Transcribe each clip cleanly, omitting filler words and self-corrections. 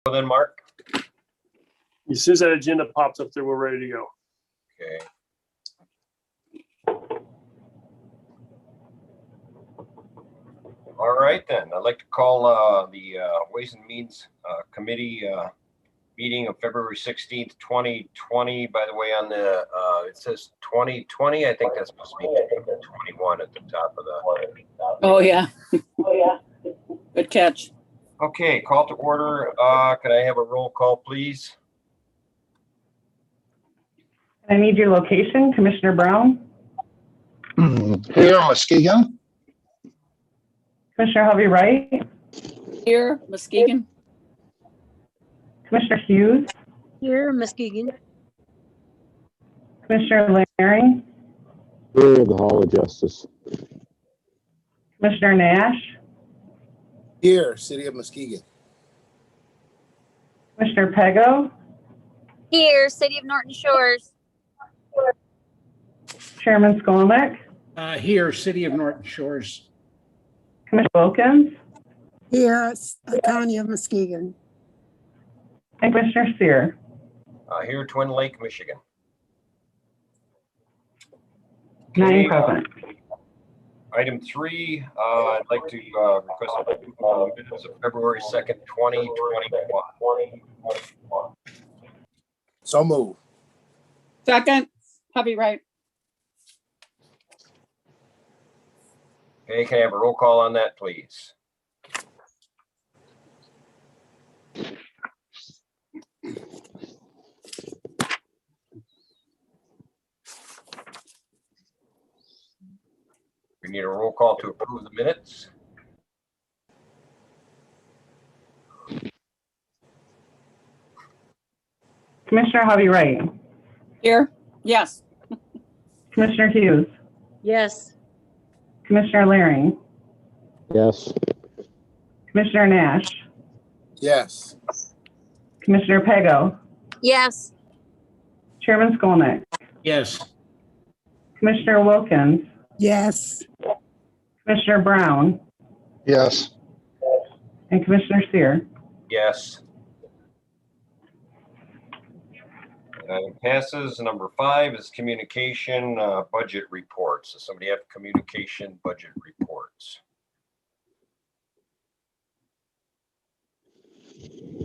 Then, Mark. As soon as that agenda pops up there, we're ready to go. Okay. All right, then. I'd like to call the Ways and Means Committee meeting of February 16th, 2020. By the way, on the it says 2020. I think that's supposed to be 2021 at the top of the. Oh, yeah. Good catch. Okay, call to order. Could I have a roll call, please? I need your location, Commissioner Brown. Here, Muskegon. Commissioner Hovey Wright. Here, Muskegon. Commissioner Hughes. Here, Muskegon. Commissioner Laring. Here, the Hall of Justice. Commissioner Nash. Here, City of Muskegon. Commissioner Pego. Here, City of Norton Shores. Chairman Skolnick. Here, City of Norton Shores. Commissioner Wilkins. Here, County of Muskegon. And Commissioner Sear. Here, Twin Lake, Michigan. 9 present. Item 3, I'd like to request approval of the minutes of February 2nd, 2021. So move. Second, Hovey Wright. Okay, can I have a roll call on that, please? We need a roll call to approve the minutes. Commissioner Hovey Wright. Here, yes. Commissioner Hughes. Yes. Commissioner Laring. Yes. Commissioner Nash. Yes. Commissioner Pego. Yes. Chairman Skolnick. Yes. Commissioner Wilkins. Yes. Commissioner Brown. Yes. And Commissioner Sear. Yes. Item passes. Number 5 is communication budget reports. Does somebody have communication budget reports?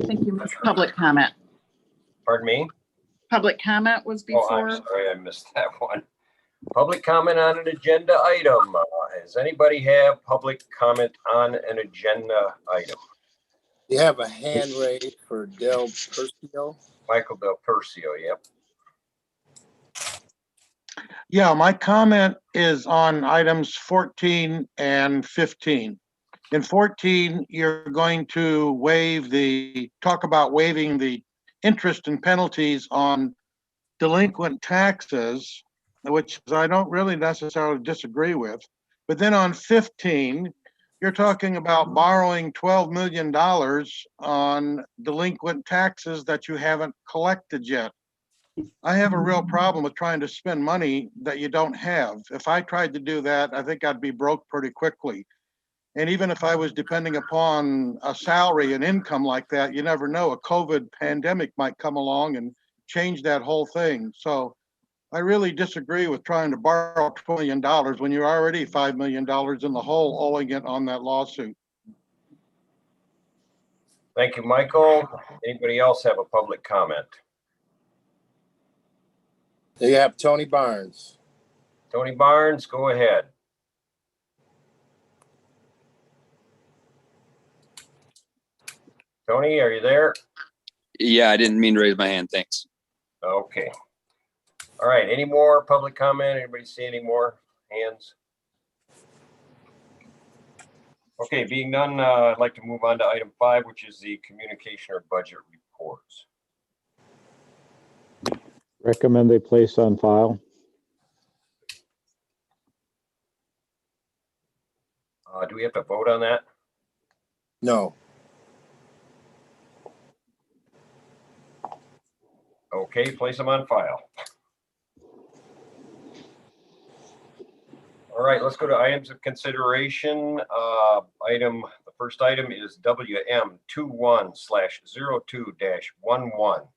Thank you. Public comment. Pardon me? Public comment was Oh, I'm before. sorry, I missed that one. Public comment on an agenda item. Does anybody have public comment on an agenda item? You have a hand raised for Del Percio. Michael Del Percio, yep. Yeah, my comment is on items 14 and 15. In 14, you're going to talk about waiving the interest and penalties on delinquent taxes, which I don't really necessarily disagree with. But then on 15, you're talking about borrowing $12 million on delinquent taxes that you haven't collected yet. I have a real problem with trying to spend money that you don't have. If I tried to do that, I think I'd be broke pretty quickly. And even if I was depending upon a salary and income like that, you never know, a COVID pandemic might come along and change that whole thing. So I really disagree with trying to borrow $2 million when you're already $5 million in the hole owing it on that lawsuit. Thank you, Michael. Anybody else have a public comment? There you have Tony Barnes. Tony Barnes, go ahead. Tony, are you there? Yeah, I didn't mean to raise my hand. Thanks. Okay. All right. Any more public comment? Anybody see any more hands? Okay. Being none, I'd like to move on to item 5, which is the communication or budget reports. Recommend they place on file. Do we have to vote on that? No. Okay, place them on file. All right, let's go to items of consideration. The First item is WM 21/02-11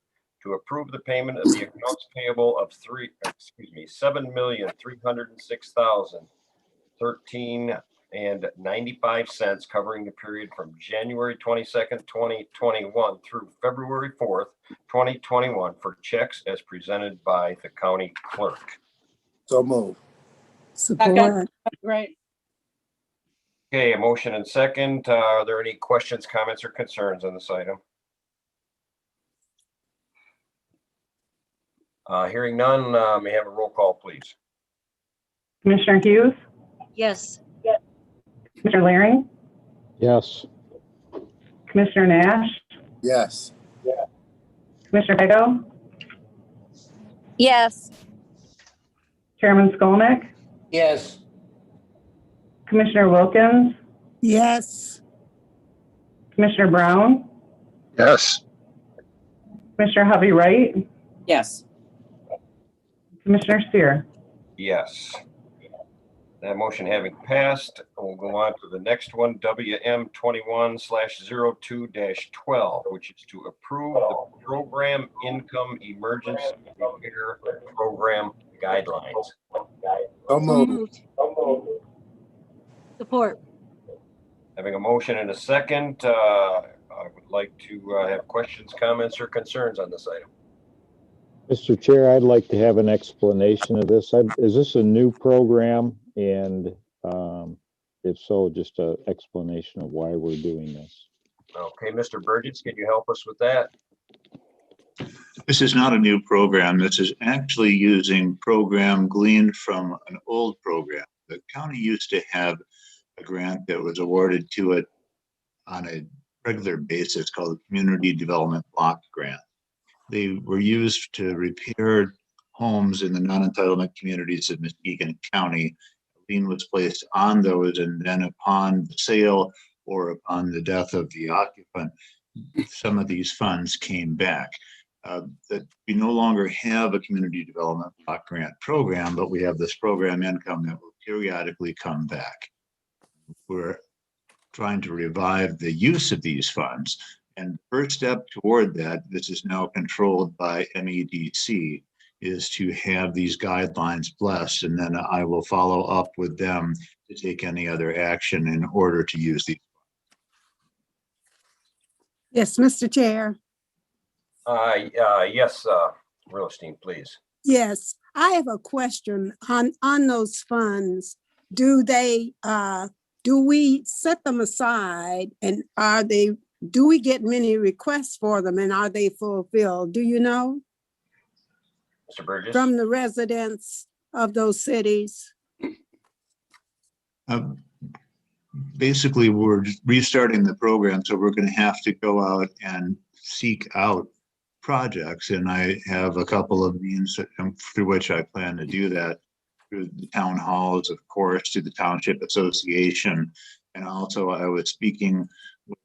to approve the payment of the accounts payable of $7,306,013.95 covering the period from January 22nd, 2021 through February 4th, 2021 for checks as presented by the county clerk. So move. Support. Right. Okay, a motion and second. Are there any questions, comments, or concerns on this item? Hearing none, may I have a roll call, please? Commissioner Hughes, Yes. Commissioner Laring, Yes. Commissioner Nash, Yes. Commissioner Pego, Yes. Chairman Skolnick, Yes. Commissioner Wilkins, Yes. Commissioner Brown, Yes. Commissioner Hovey Wright, Yes. Commissioner Steer. Yes. That motion having passed, we'll go on to the next one, WM 21/02-12, which is to approve the Program Income Emergency Repair Program Guidelines. So moved. Support. Having a motion and a second, I would like to have questions, comments, or concerns on this item. Mr. Chair, I'd like to have an explanation of this. Is this a new program? And if so, just an explanation of why we're doing this. Okay, Mr. Burgess, can you help us with that? This is not a new program. This is actually using program gleaned from an old program. The county used to have a grant that was awarded to it on a regular basis called the Community Development Block Grant. They were used to repair homes in the non-entitlement communities of Muskegon County. A lien was placed on those, and then upon the sale or upon the death of the occupant, some of these funds came back. That we no longer have a community development block grant program, but we have this program income that will periodically come back. We're trying to revive the use of these funds. And first step toward that, this is now controlled by MEDC, is to have these guidelines blessed, and then I will follow up with them to take any other action in order to use these. Yes, Mr. Chair. Yes, Rothstein, please. Yes, I have a question on those funds. Do we set them aside, and do we get many requests for them, and are they fulfilled? Do you know? Mr. Burgess? From the residents of those cities? Basically, we're restarting the program, so we're going to have to go out and seek out projects, and I have a couple of means through which I plan to do that, through the town halls, of course, to the Township Association, and also I was speaking with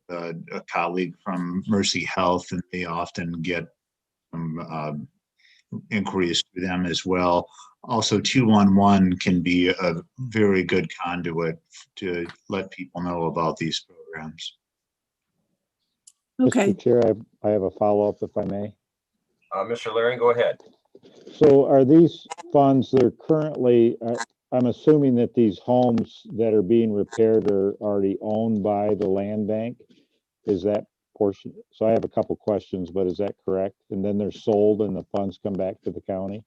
a colleague from Mercy Health, and they often get some inquiries to them as well. Also, 211 can be a very good conduit to let people know about these programs. Okay. Mr. Chair, I have a follow-up if I may. Mr. Laring, go ahead. So are these funds that are currently, I'm assuming that these homes that are being repaired are already owned by the land bank? Is that portion? So I have a couple questions, but is that correct? And then they're sold and the funds come back to the county?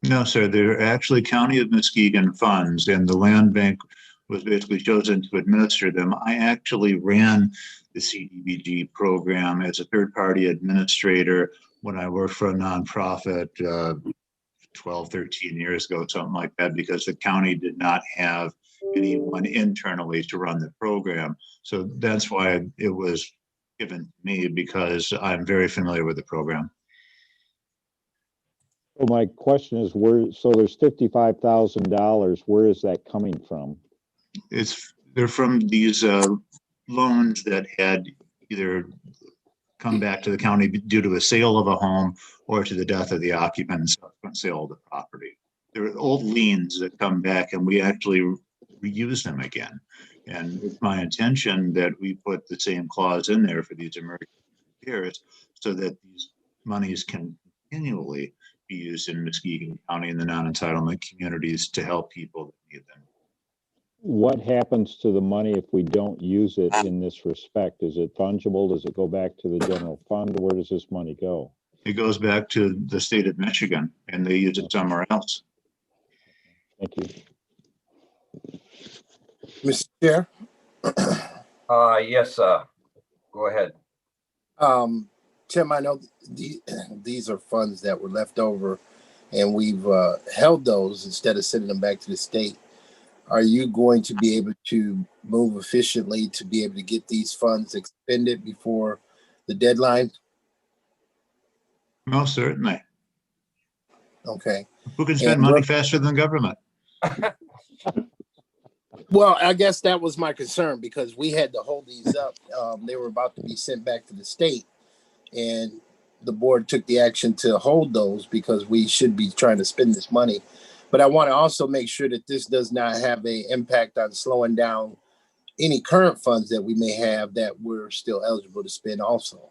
No, sir, they're actually County of Muskegon funds, and the land bank was basically chosen to administer them. I actually ran the CDBG program as a third-party administrator when I worked for a nonprofit 12, 13 years ago, something like that, because the county did not have anyone internally to run the program. So that's why it was given to me, because I'm very familiar with the program. So my question is, so there's $55,000, where is that coming from? They're from these loans that had either come back to the county due to a sale of a home or to the death of the occupant and subsequent sale of the property. There are old liens that come back, and we actually reuse them again. And it's my intention that we put the same clause in there for these emergency repairs so that these monies can continually be used in Muskegon County and the non-entitlement communities to help people that need them. What happens to the money if we don't use it in this respect? Is it fungible? Does it go back to the general fund? Where does this money go? It goes back to the state of Michigan and they use it somewhere else. Thank you. Mr. Chair, Yes, go ahead. Tim, I know these are funds that were left over and we've held those instead of sending them back to the state. Are you going to be able to move efficiently to be able to get these funds expended before the deadline? Most certainly. Okay. Who can spend money faster than government? Well, I guess that was my concern because we had to hold these up. They were about to be sent back to the state and the board took the action to hold those because we should be trying to spend this money. But I want to also make sure that this does not have an impact on slowing down any current funds that we may have that we're still eligible to spend also.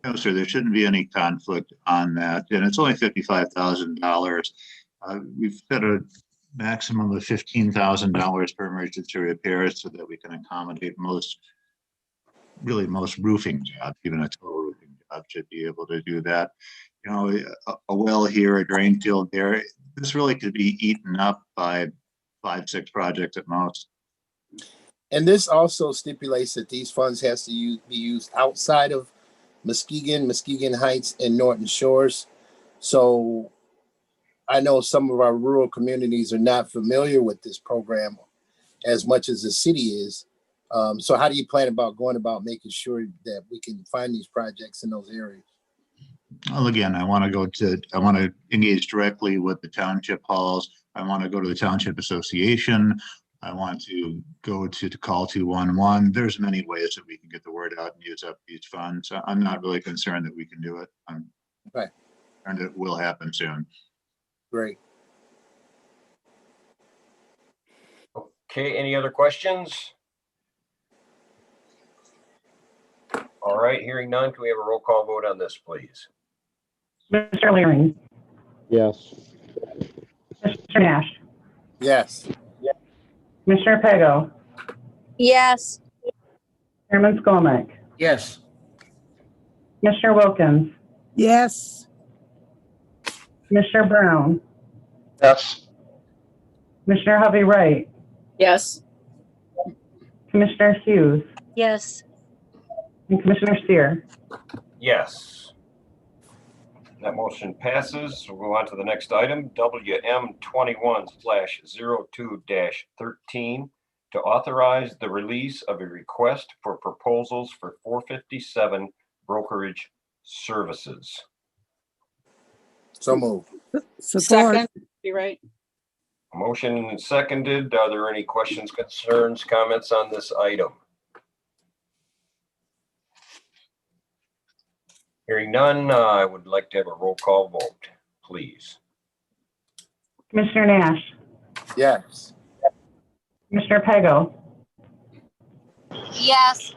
No, sir, there shouldn't be any conflict on that. And it's only $55,000. We've set a maximum of $15,000 per emergency repairs so that we can accommodate most roofing jobs, even a total roofing job should be able to do that. You know, a well here, a drain field there, this really could be eaten up by 5-6 projects at most. And this also stipulates that these funds has to be used outside of Muskegon, Muskegon Heights, and Norton Shores. So I know some of our rural communities are not familiar with this program as much as the city is. So how do you plan about going about making sure that we can find these projects in those areas? Well, again, I want to engage directly with the township halls. I want to go to the township association. I want to go to call 211. There's many ways that we can get the word out and use up these funds. I'm not really concerned that we can do it. I'm concerned it will happen soon. Great. Okay, any other questions? All right, hearing none, can we have a roll call vote on this, please? Mr. Leering, Yes. Mr. Nash, Yes. Commissioner Pego, Yes. Chairman Skolnick, Yes. Commissioner Wilkins, Yes. Commissioner Brown, Yes. Commissioner Hovey Wright, Yes. Commissioner Hughes, Yes. and Commissioner Steer. Yes. That motion passes. We'll go on to the next item, WM 21/02-13, to authorize the release of a request for proposals for 457 brokerage services. So moved. Support. Second, be right. Motion seconded. Are there any questions, concerns, comments on this item? Hearing none, I would like to have a roll call vote, please. Commissioner Nash, Yes. Commissioner Pego, Yes.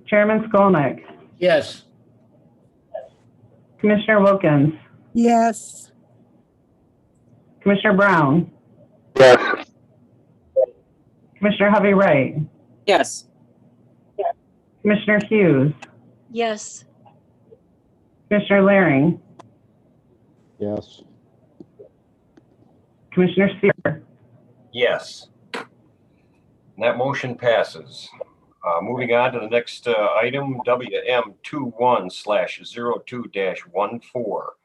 Chairman Skolnick, Yes. Commissioner Wilkins, Yes. Commissioner Brown, Yes. Commissioner Hovey Wright, Yes. Commissioner Hughes, Yes. Commissioner Leering, Yes. Commissioner Steer. Yes. And that motion passes. Moving on to the next item, WM 21/02-14,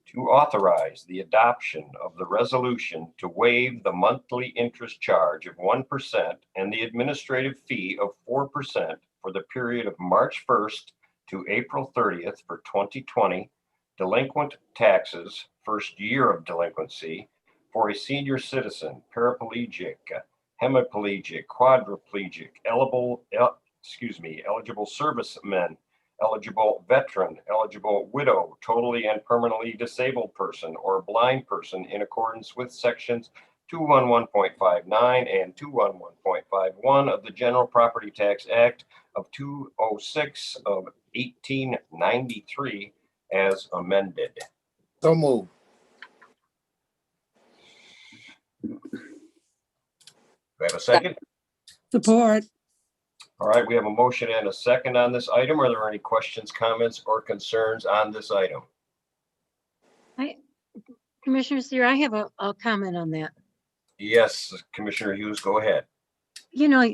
to authorize the adoption of the resolution to waive the monthly interest charge of 1% and the administrative fee of 4% for the period of March 1st to April 30th for 2020, delinquent taxes, first year of delinquency, for a senior citizen, paraplegic, hemiplegic, quadriplegic, eligible servicemen, eligible veteran, eligible widow, totally and permanently disabled person, or blind person in accordance with sections 211.59 and 211.51 of the General Property Tax Act of 206 of 1893 as amended. So move. Do I have a second? Support. All right, we have a motion and a second on this item. Are there any questions, comments, or concerns on this item? Commissioner Seer, I have a comment on that. Yes, Commissioner Hughes, go ahead. You know,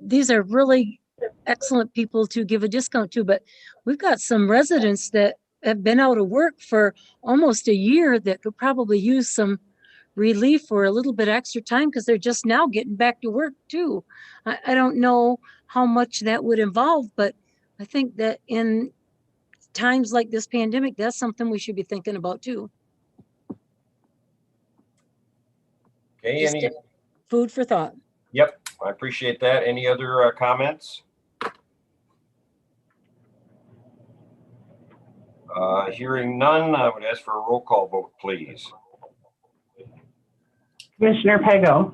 these are really excellent people to give a discount to, but we've got some residents that have been out of work for almost a year that could probably use some relief or a little bit extra time because they're just now getting back to work too. I don't know how much that would involve, but I think that in times like this pandemic, that's something we should be thinking about too. Okay, Just any? food for thought. Yep, I appreciate that. Any other comments? Hearing none, I would ask for a roll call vote, please. Commissioner Pego,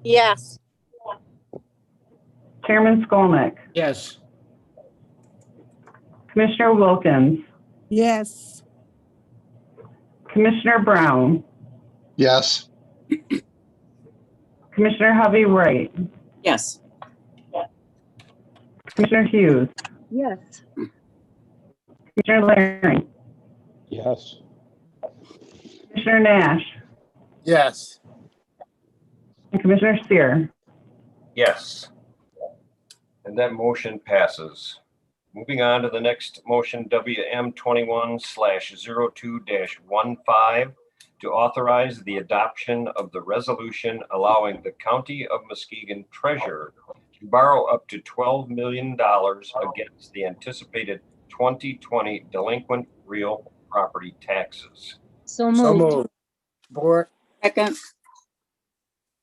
Yes. Chairman Skolnick, Yes. Commissioner Wilkins, Yes. Commissioner Brown, Yes. Commissioner Hovey Wright, Yes. Commissioner Hughes, Yes. Commissioner Laring, Yes. Commissioner Nash, Yes. and Commissioner Seer. Yes. And that motion passes. Moving on to the next motion, WM 21/02-15, to authorize the adoption of the resolution allowing the County of Muskegon treasurer to borrow up to $12 million against the anticipated 2020 delinquent real property taxes. So So moved. move. Support. Second.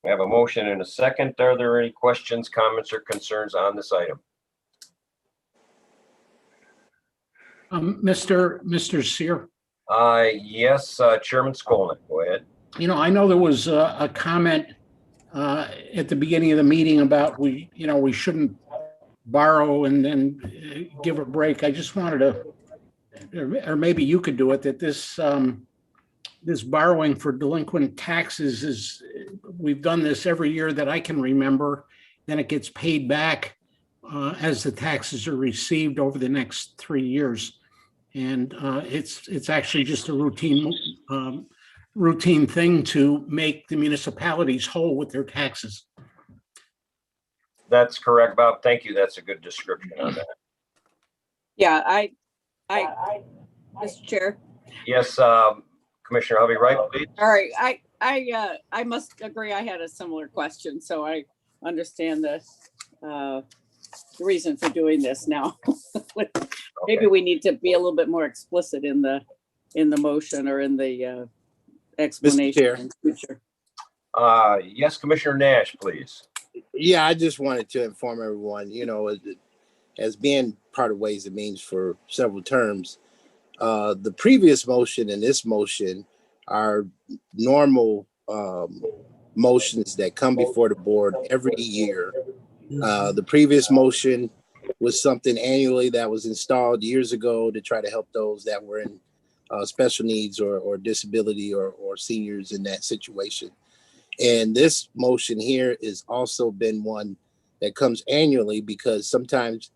We have a motion and a second. Are there any questions, comments, or concerns on this item? Mr. Seer, Yes, Chairman Skolnick, go ahead. you know, I know there was a comment at the beginning of the meeting about we shouldn't borrow and then give a break. I just wanted to, or maybe you could do it, that this borrowing for delinquent taxes is, we've done this every year that I can remember, then it gets paid back as the taxes are received over the next 3 years. And it's actually just a routine thing to make the municipalities whole with their taxes. That's correct, Bob. Thank you. That's a good description on that. Yeah, I, Mr. Chair. Yes, Commissioner Hovey Wright, please. All right, I must agree. I had a similar question, so I understand the reason for doing this now. Maybe we need to be a little bit more explicit in the motion or in the explanation in future. Yes, Commissioner Nash, please. Yeah, I just wanted to inform everyone, as being part of Ways and Means for several terms, the previous motion and this motion are normal motions that come before the board every year. The previous motion was something annually that was installed years ago to try to help those that were in special needs or disability or seniors in that situation. And this motion here has also been one that comes annually because sometimes,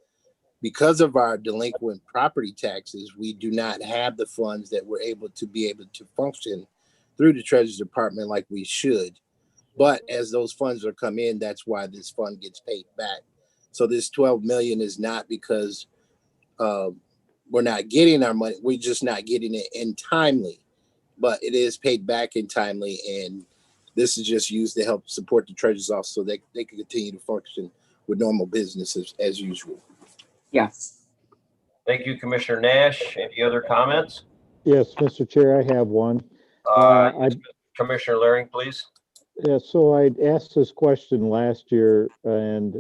because of our delinquent property taxes, we do not have the funds that we're able to function through the Treasury Department like we should. But as those funds are come in, that's why this fund gets paid back. So this 12 million is not because we're not getting our money, we're just not getting it in timely, but it is paid back in timely. And this is just used to help support the Treasurer's office so they can continue to function with normal businesses as usual. Yes. Thank you, Commissioner Nash. Any other comments? Yes, Mr. Chair, I have one. Yes, Commissioner Laring, please. Yeah, so I asked this question last year, and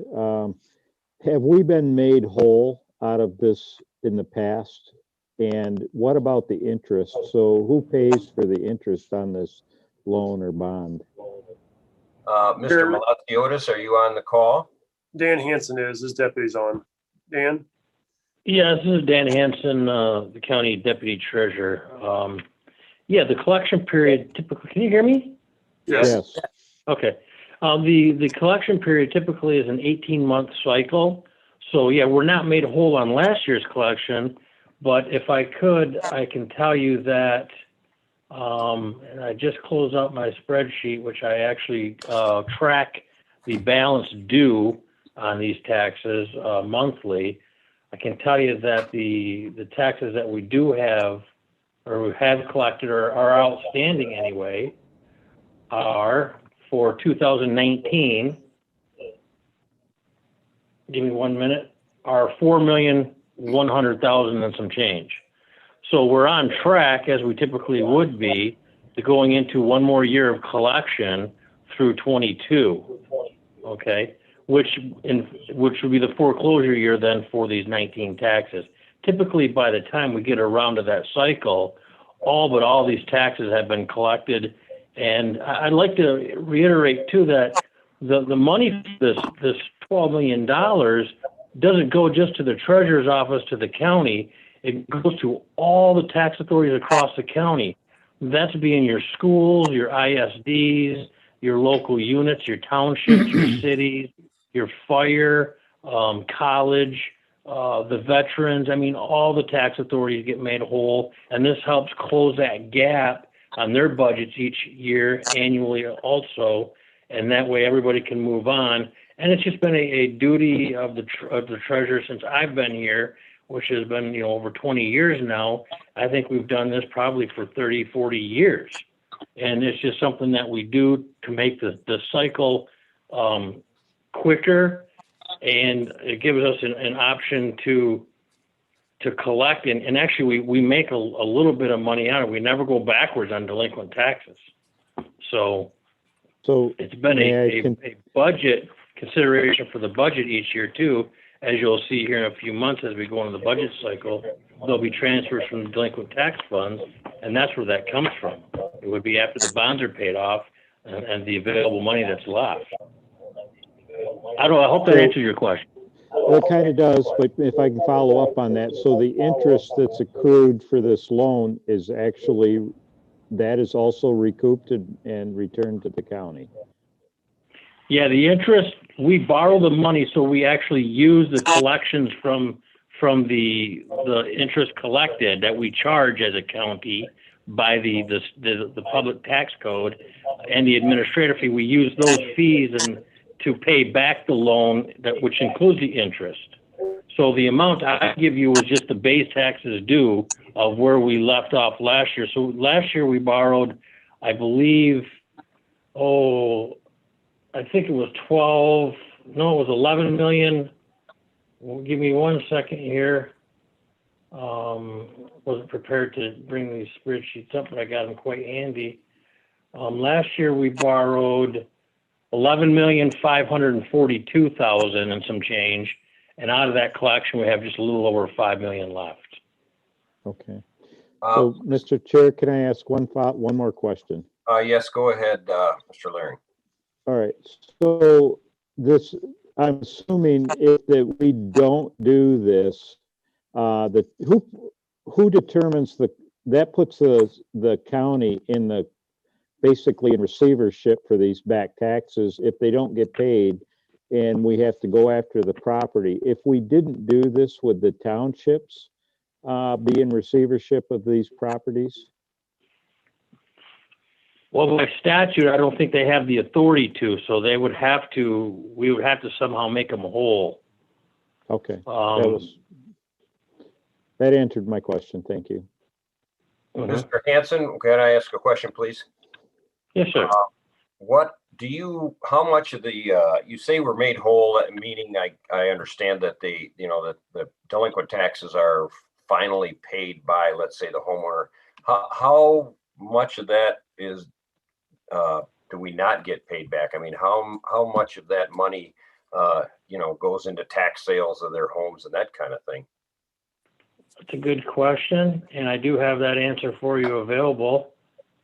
have we been made whole out of this in the past? And what about the interest? So who pays for the interest on this loan or bond? Mr. Malaciotis, are you on the call? Dan Hansen is, his deputy's on. Dan? Yeah, this is Dan Hansen, the county deputy treasurer. Yeah, the collection period typically, can you hear me? Yes. Okay. The collection period typically is an 18-month cycle. So yeah, we're not made whole on last year's collection, but if I could, I can tell you that, and I just closed out my spreadsheet, which I actually track the balance due on these taxes monthly. I can tell you that the taxes that we do have, or we have collected, or are outstanding anyway, are for 2019. Give me 1 minute. Are 4,100,000 and some change. So we're on track, as we typically would be, to going into one more year of collection through 22. Okay. Which would be the foreclosure year then for these 19 taxes. Typically, by the time we get around to that cycle, all these taxes have been collected. And I'd like to reiterate too that the money, this $12 million, doesn't go just to the treasurer's office, to the county. It goes to all the tax authorities across the county. That's being your schools, your ISDs, your local units, your townships, your cities, your fire, college, the veterans. I mean, all the tax authorities get made whole, and this helps close that gap on their budgets each year, annually also, and that way everybody can move on. And it's just been a duty of the treasurer since I've been here, which has been, over 20 years now. I think we've done this probably for 30, 40 years. And it's just something that we do to make the cycle quicker, and it gives us an option to collect. And actually, we make a little bit of money on it. We never go backwards on delinquent taxes. So it's been a budget consideration for the budget each year too. As you'll see here in a few months, as we go into the budget cycle, there'll be transfers from the delinquent tax funds, and that's where that comes from. It would be after the bonds are paid off and the available money that's left. I hope that answers your question. Well, it kind of does, but if I can follow up on that. So the interest that's accrued for this loan is actually, that is also recouped and returned to the county. Yeah, the interest, we borrow the money, so we actually use the collections from the interest collected that we charge as a county by the public tax code and the administrative fee. We use those fees to pay back the loan, which includes the interest. So the amount I give you is just the base taxes due of where we left off last year. So last year we borrowed, I believe, I think it was 11 million. Well, give me 1 second here. Wasn't prepared to bring these spreadsheets up, but I got them quite handy. Last year we borrowed 11,542,000 and some change, and out of that collection we have just a little over 5 million left. Okay. So, Mr. Chair, can I ask one more question? Yes, go ahead, Mr. Laring. All right. So this, I'm assuming if that we don't do this, who determines that puts the county in basically in receivership for these back taxes if they don't get paid, and we have to go after the property. If we didn't do this, would the townships be in receivership of these properties? Well, by statute, I don't think they have the authority to, so we would have to somehow make them whole. Okay. That answered my question. Thank you. Mr. Hanson, can I ask a question, please? Yes, sir. How much of the, you say we're made whole, meaning I understand that the delinquent taxes are finally paid by, let's say, the homeowner. How much of that is, do we not get paid back? I mean, how much of that money, goes into tax sales of their homes and that kind of thing? It's a good question, and I do have that answer for you available.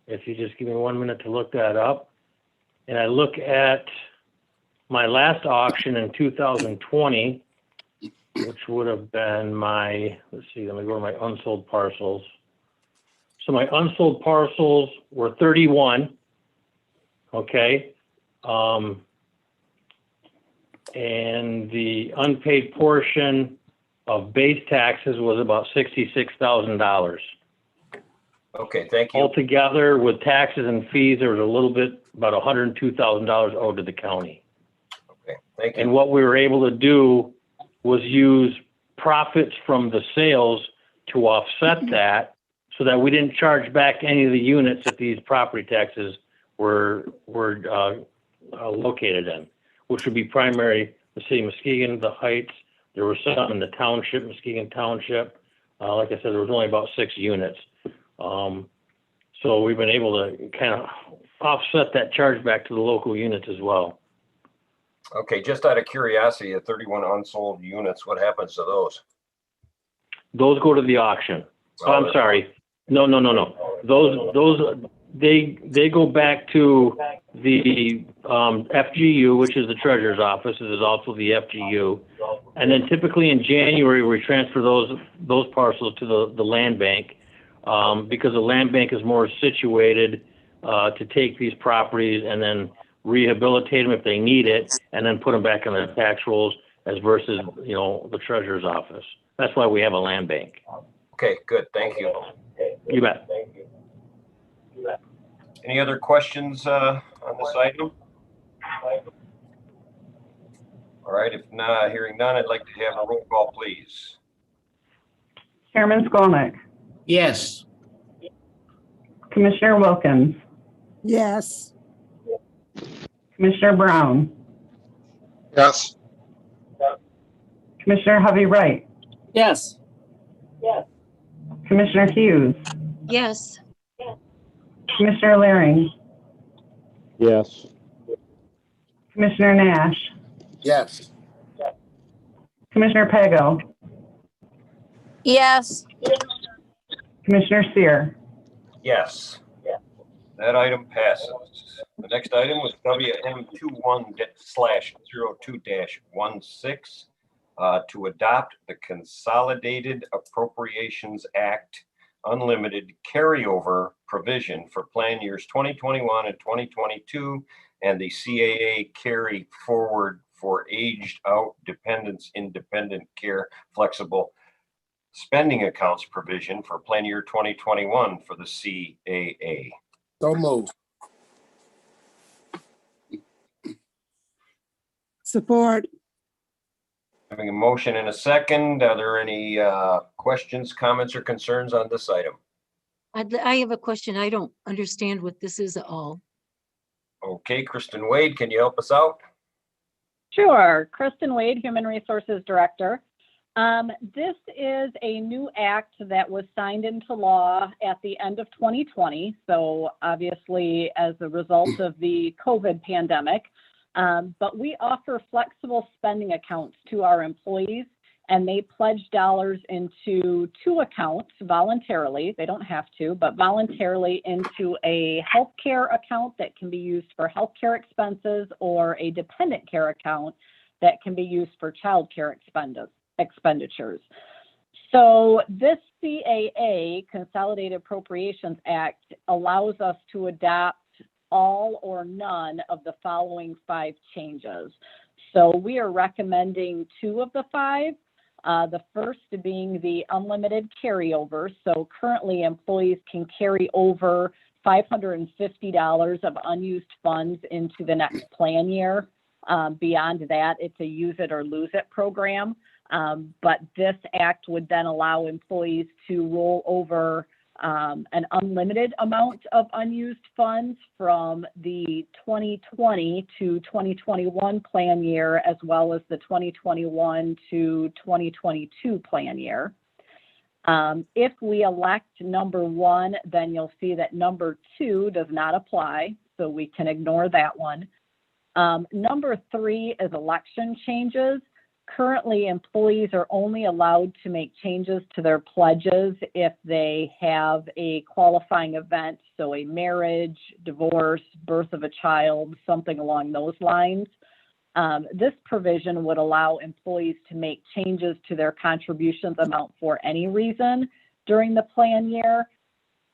If you just give me 1 minute to look that up. And I look at my last auction in 2020, which would have been my, let's see, let me go to my unsold parcels. So my unsold parcels were 31, okay? And the unpaid portion of base taxes was about $66,000. Okay, thank you. Altogether, with taxes and fees, there was a little bit, about $102,000 owed to the county. Okay, thank you. And what we were able to do was use profits from the sales to offset that, so that we didn't charge back any of the units that these property taxes were located in, which would be primary, the city of Muskegon, the Heights. There was some in the township, Muskegon Township. Like I said, there was only about 6 units. So we've been able to kind of offset that charge back to the local units as well. Okay, just out of curiosity, the 31 unsold units, what happens to those? Those go to the auction. Oh, I'm sorry. No. Those they go back to the FGU, which is the treasurer's office. It is also the FGU. And then typically in January, we transfer those parcels to the land bank, because the land bank is more situated to take these properties and then rehabilitate them if they need it, and then put them back in the tax rolls, as versus, the treasurer's office. That's why we have a land bank. Okay, good, thank you. You bet. Any other questions on this item? All right, if not, hearing none, I'd like to have a roll call, please. Chairman Skolnick, Yes. Commissioner Wilkins, Yes. Commissioner Brown, Yes. Commissioner Hovey Wright, Yes. Commissioner Hughes, Yes. Commissioner Laring, Yes. Commissioner Nash, Yes. Commissioner Pago, Yes. Commissioner Sear. Yes. That item passes. The next item was WM21/02-16, to adopt the Consolidated Appropriations Act Unlimited Carryover Provision for plan years 2021 and 2022, and the CAA Carry Forward for Aged Out Dependents Independent Care Flexible Spending Accounts Provision for plan year 2021 for the CAA. So moved. Support. Having a motion and a second, are there any questions, comments, or concerns on this item? I have a question. I don't understand what this is at all. Okay, Kristen Wade, can you help us out? Sure. Kristen Wade, Human Resources Director. This is a new act that was signed into law at the end of 2020. So obviously as a result of the COVID pandemic, but we offer flexible spending accounts to our employees, and they pledge dollars into 2 accounts voluntarily. They don't have to, but voluntarily into a healthcare account that can be used for healthcare expenses, or a dependent care account that can be used for child care expenditures. So this CAA, Consolidated Appropriations Act, allows us to adopt all or none of the following 5 changes. So we are recommending 2 of the 5. The first being the unlimited carryover. So currently employees can carry over $550 of unused funds into the next plan year. Beyond that, it's a use it or lose it program. But this act would then allow employees to roll over an unlimited amount of unused funds from the 2020 to 2021 plan year, as well as the 2021 to 2022 plan year. If we elect number 1, then you'll see that number 2 does not apply, so we can ignore that one. Number 3 is election changes. Currently, employees are only allowed to make changes to their pledges if they have a qualifying event, so a marriage, divorce, birth of a child, something along those lines. This provision would allow employees to make changes to their contributions amount for any reason during the plan year.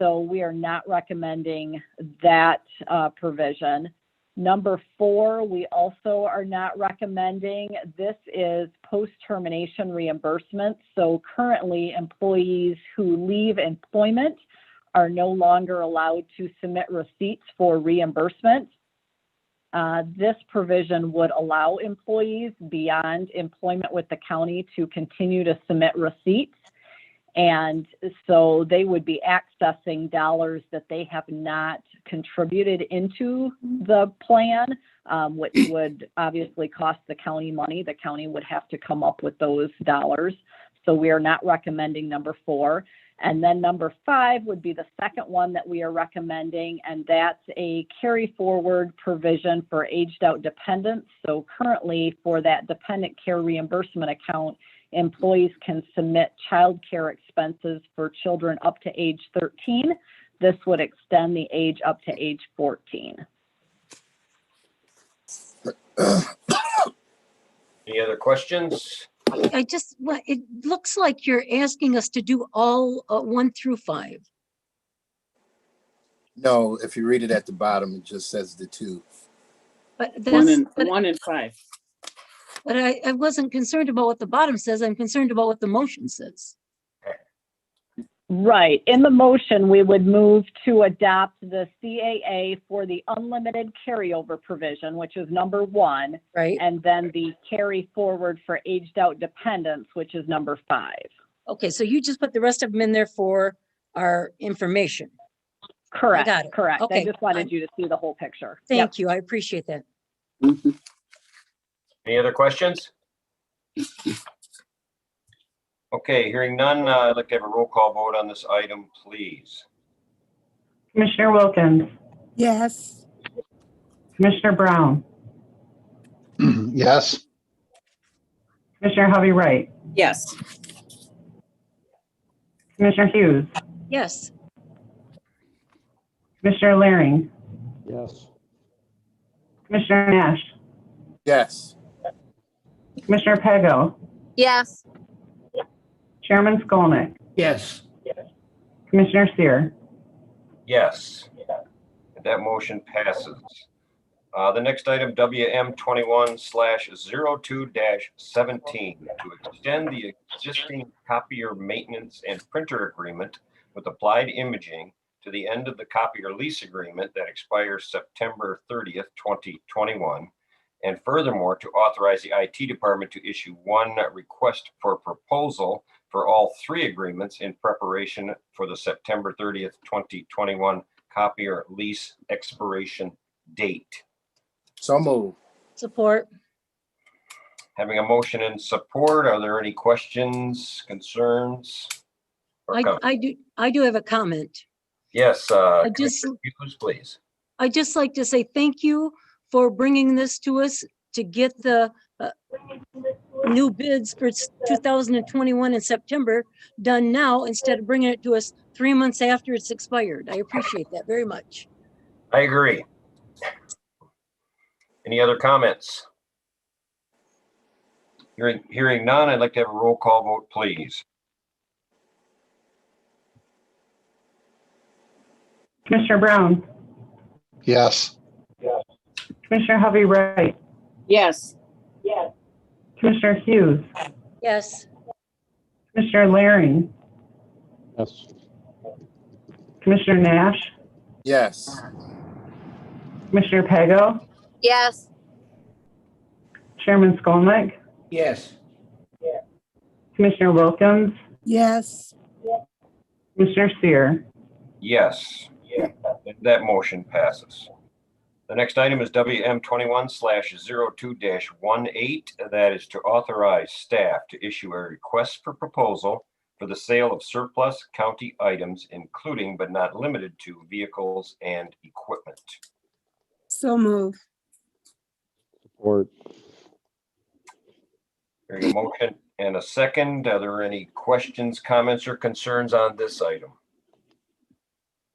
So we are not recommending that provision. Number 4, we also are not recommending. This is post-termination reimbursement. So currently, employees who leave employment are no longer allowed to submit receipts for reimbursement. This provision would allow employees beyond employment with the county to continue to submit receipts. And so they would be accessing dollars that they have not contributed into the plan, which would obviously cost the county money. The county would have to come up with those dollars. So we are not recommending number 4. And then number 5 would be the second one that we are recommending, and that's a carry forward provision for aged out dependents. So currently for that dependent care reimbursement account, employees can submit child care expenses for children up to age 13. This would extend the age up to age 14. Any other questions? I just, it looks like you're asking us to do all 1 through 5. No, if you read it at the bottom, it just says the 2. But 1 and 5. But I wasn't concerned about what the bottom says. I'm concerned about what the motion says. Right. In the motion, we would move to adopt the CAA for the unlimited carryover provision, which is number 1. Right. And then the carry forward for aged out dependents, which is number 5. Okay, so you just put the rest of them in there for our information. Correct. I got it. Correct. Okay. I just wanted you to see the whole picture. Thank you. I appreciate that. Any other questions? Okay, hearing none, I'd like to have a roll call vote on this item, please. Commissioner Wilkins, Yes. Commissioner Brown, Yes. Commissioner Hovey Wright, Yes. Commissioner Hughes, Yes. Commissioner Laring, Yes. Commissioner Nash, Yes. Commissioner Pego, Yes. Chairman Skolnick, Yes. Commissioner Sear. Yes. That motion passes. The next item, WM 21/02-17, to extend the existing copier maintenance and printer agreement with Applied Imaging to the end of the copier lease agreement that expires September 30th, 2021. And furthermore, to authorize the IT department to issue 1 request for proposal for all 3 agreements in preparation for the September 30th, 2021 copier lease expiration date. So move. Support. Having a motion and support, are there any questions, concerns? or comments? I do have a comment. Yes, just- Commissioner Hughes, please. I'd just like to say thank you for bringing this to us to get the new bids for 2021 in September done now instead of bringing it to us 3 months after it's expired. I appreciate that very much. I agree. Any other comments? Hearing none, I'd like to have a roll call vote, please. Commissioner Brown, Yes. Commissioner Hovey Wright, Yes. Commissioner Hughes, Yes. Commissioner Laring, Yes. Commissioner Nash, Yes. Commissioner Pego, Yes. Chairman Skolnick, Yes. Commissioner Wilkins, Yes. Commissioner Sear. Yes, that motion passes. The next item is WM 21/02-18. That is to authorize staff to issue a request for proposal for the sale of surplus county items, including but not limited to vehicles and equipment. So move. Support. Hearing a motion and a second. Are there any questions, comments, or concerns on this item?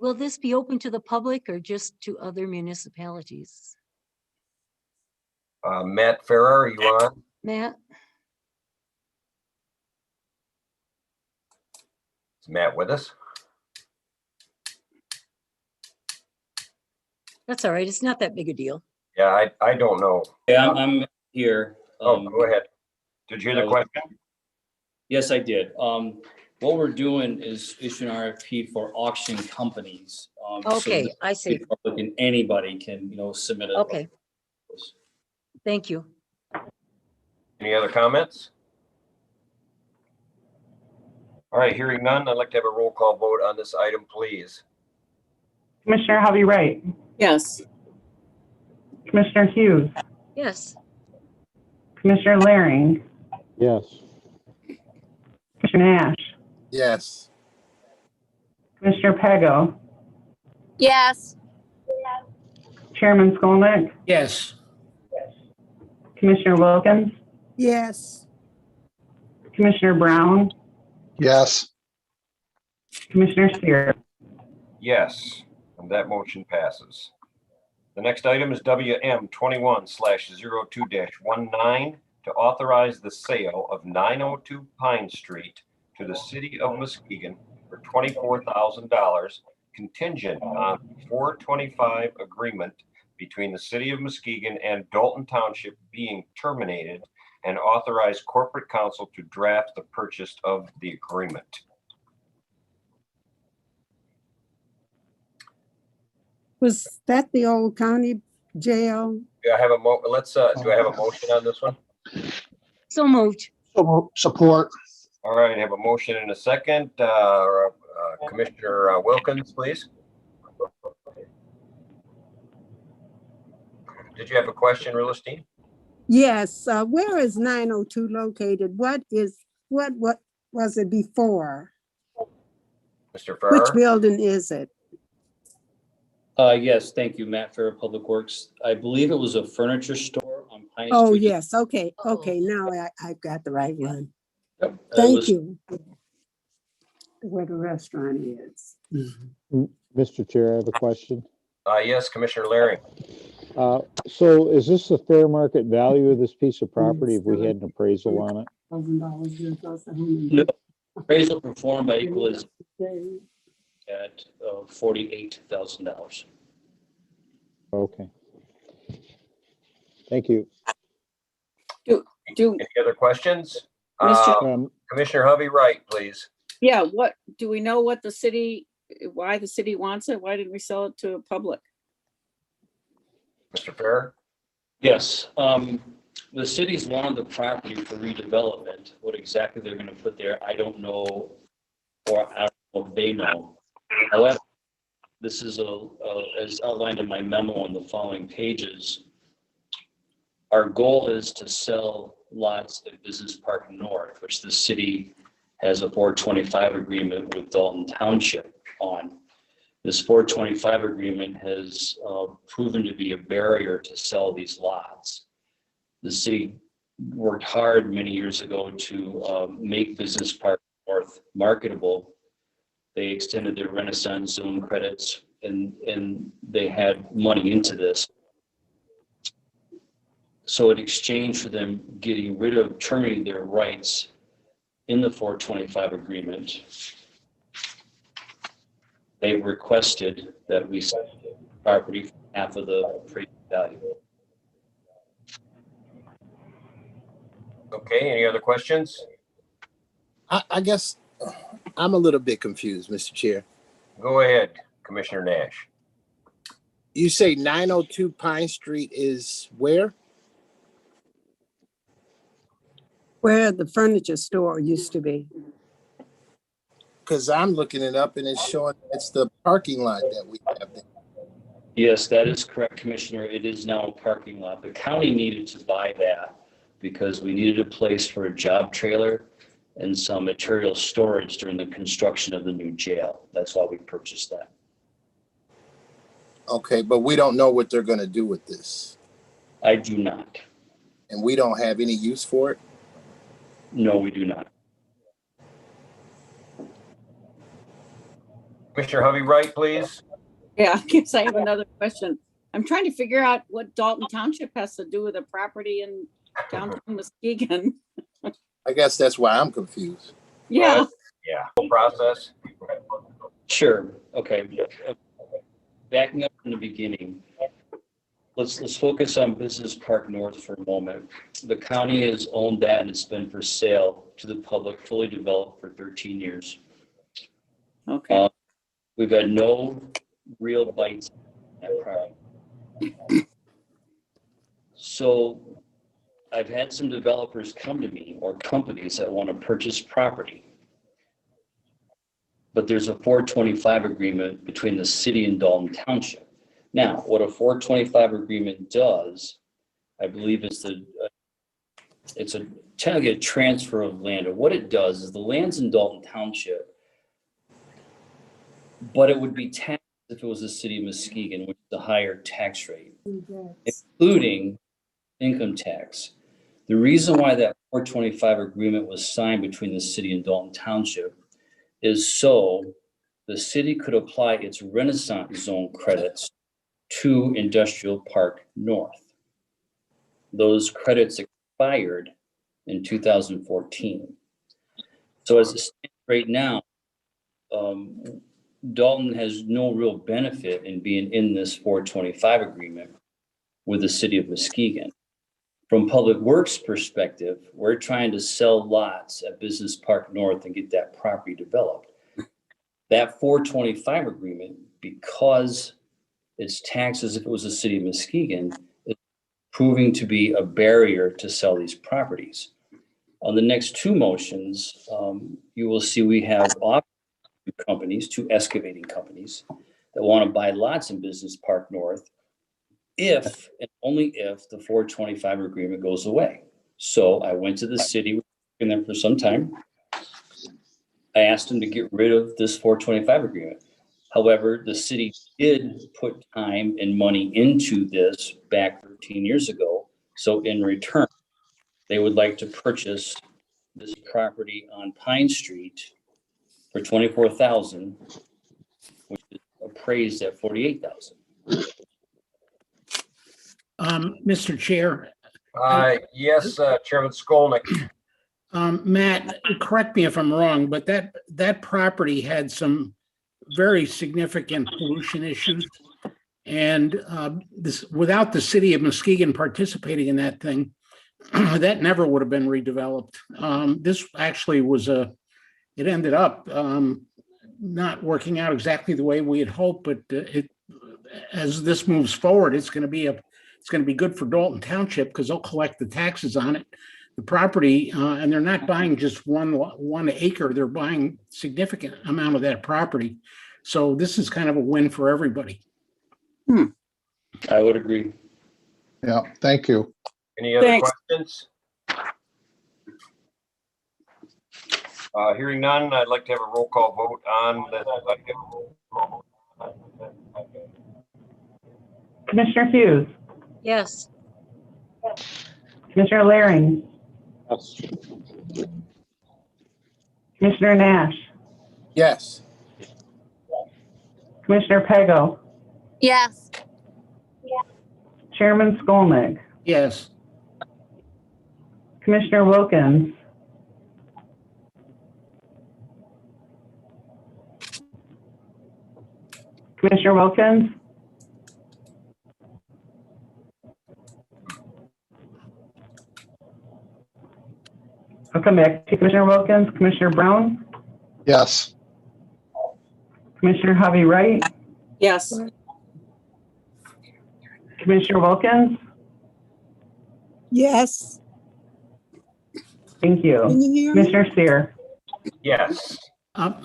Will this be open to the public or just to other municipalities? Matt Farrar, are you on? Matt? Is Matt with us? That's all right. It's not that big a deal. Yeah, I don't know. Yeah, I'm here. Go ahead. Did you hear the question? Yes, I did. What we're doing is issuing RFP for auction companies. So Okay, this I see. is public and anybody can, submit a. Okay. Thank you. Any other comments? All right, hearing none, I'd like to have a roll call vote on this item, please. Commissioner Hovey Wright, Yes. Commissioner Hughes, Yes. Commissioner Laring, Yes. Commissioner Nash, Yes. Commissioner Pego, Yes. Chairman Skolnick, Yes. Commissioner Wilkins, Yes. Commissioner Brown, Yes. Commissioner Steer. Yes, and that motion passes. The next item is WM 21/02-19 to authorize the sale of 902 Pine Street to the city of Muskegon for $24,000 contingent on 425 agreement between the city of Muskegon and Dalton Township being terminated, and authorize corporate counsel to draft the purchase of the agreement. Was that the old county jail? Do I have a do I have a motion on this one? So moved. Support. All right, I have a motion and a second. Commissioner Wilkins, please. Did you have a question, Realistine? Yes, where is 902 located? What was it before? Mr. Which Farrar? building is it? Yes, thank you, Matt Farrar, Public Works. I believe it was a furniture store on Pine Oh, Street. yes, okay, now I got the right one. Yep, it Thank was- you. Where the restaurant is. Mr. Chair, I have a question. Yes, Commissioner Larry. So is this the fair market value of this piece of property if we had an appraisal on it? No, appraisal performed by Equaliz at $48,000. Okay. Thank you. Any other questions? Mr. Commissioner Hovey Wright, please. Yeah, what, do we know what why the city wants it? Why didn't we sell it to a public? Mr. Farrar? Yes, the city's wanted the property for redevelopment. What exactly they're gonna put there, I don't know, or I don't know if they know. However, this is as outlined in my memo on the following pages. Our goal is to sell lots at Business Park North, which the city has a 425 agreement with Dalton Township on. This 425 agreement has proven to be a barrier to sell these lots. The city worked hard many years ago to make Business Park North marketable. They extended their Renaissance Zone credits and they had money into this. So in exchange for them getting rid of, terminating their rights in the 425 agreement, they requested that we sell the property for half of the appraised value. Okay, any other questions? I guess I'm a little bit confused, Mr. Chair. Go ahead, Commissioner Nash. You say 902 Pine Street is where? Where the furniture store used to be. Because I'm looking it up and it's showing it's the parking lot that we have there. Yes, that is correct, Commissioner. It is now a parking lot. The county needed to buy that because we needed a place for a job trailer and some material storage during the construction of the new jail. That's why we purchased that. Okay, but we don't know what they're going to do with this. I do not. And we don't have any use for it? No, we do not. Commissioner Hovey Wright, please. Yeah, I guess I have another question. I'm trying to figure out what Dalton Township has to do with a property in downtown Muskegon. I guess that's why I'm confused. Yeah. Yeah, whole process. Sure. Okay. Backing up from the beginning, let's focus on Business Park North for a moment. The county has owned that and it's been for sale to the public, fully developed for 13 years. Okay. We've had no real bites at property. So I've had some developers come to me or companies that want to purchase property. But there's a 425 agreement between the city and Dalton Township. Now, what a 425 agreement does, I believe it's a technically a transfer of land. And what it does is the land's in Dalton Township, but it would be taxed if it was the city of Muskegon, which is a higher tax rate, including income tax. The reason why that 425 agreement was signed between the city and Dalton Township is so the city could apply its Renaissance Zone credits to Industrial Park North. Those credits expired in 2014. So as it stands right now, Dalton has no real benefit in being in this 425 agreement with the city of Muskegon. From Public Works perspective, we're trying to sell lots at Business Park North and get that property developed. That 425 agreement, because it's taxed as if it was the city of Muskegon, is proving to be a barrier to sell these properties. On the next two motions, you will see we have companies, two excavating companies that want to buy lots in Business Park North if and only if the 425 agreement goes away. So I went to the city in there for some time. I asked them to get rid of this 425 agreement. However, the city did put time and money into this back 13 years ago. So in return, they would like to purchase this property on Pine Street for $24,000, which is appraised at $48,000. Mr. Chair. Yes, Chairman Skolnick. Matt, correct me if I'm wrong, but that property had some very significant pollution issues. And this, without the city of Muskegon participating in that thing, that never would have been redeveloped. This actually was it ended up not working out exactly the way we had hoped, but as this moves forward, it's going to be good for Dalton Township because they'll collect the taxes on it, the property, and they're not buying just one acre. They're buying significant amount of that property. So this is kind of a win for everybody. I would agree. Yeah, thank you. Any other questions? Hearing none, I'd like to have a roll call vote on that. Commissioner Hughes, Yes. Commissioner Laring, Yes. Commissioner Nash, Yes. Commissioner Pego, Yes. Chairman Skolnick, Yes. Commissioner Wilkins, Commissioner Wilkins, I'll come back to Commissioner Wilkins. Commissioner Brown, Yes. Commissioner Hovey Wright, Yes. Commissioner Wilkins, Yes. thank you. Can you hear me? Commissioner Sear, Yes.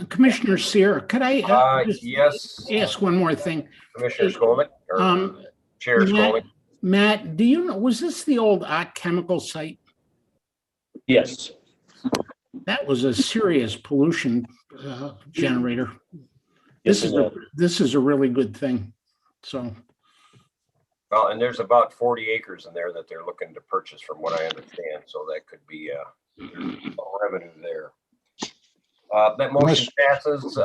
Commissioner Sear, could I just yes. ask one more thing? Commissioner Skolnick or Chair Skolnick. Matt, do you know, was this the old Ott Chemical site? Yes. That was a serious pollution generator. Yes, This is a really good thing. So, Well, and there's about 40 acres in there that they're looking to purchase from what I understand. So that could be revenue there. That motion passes.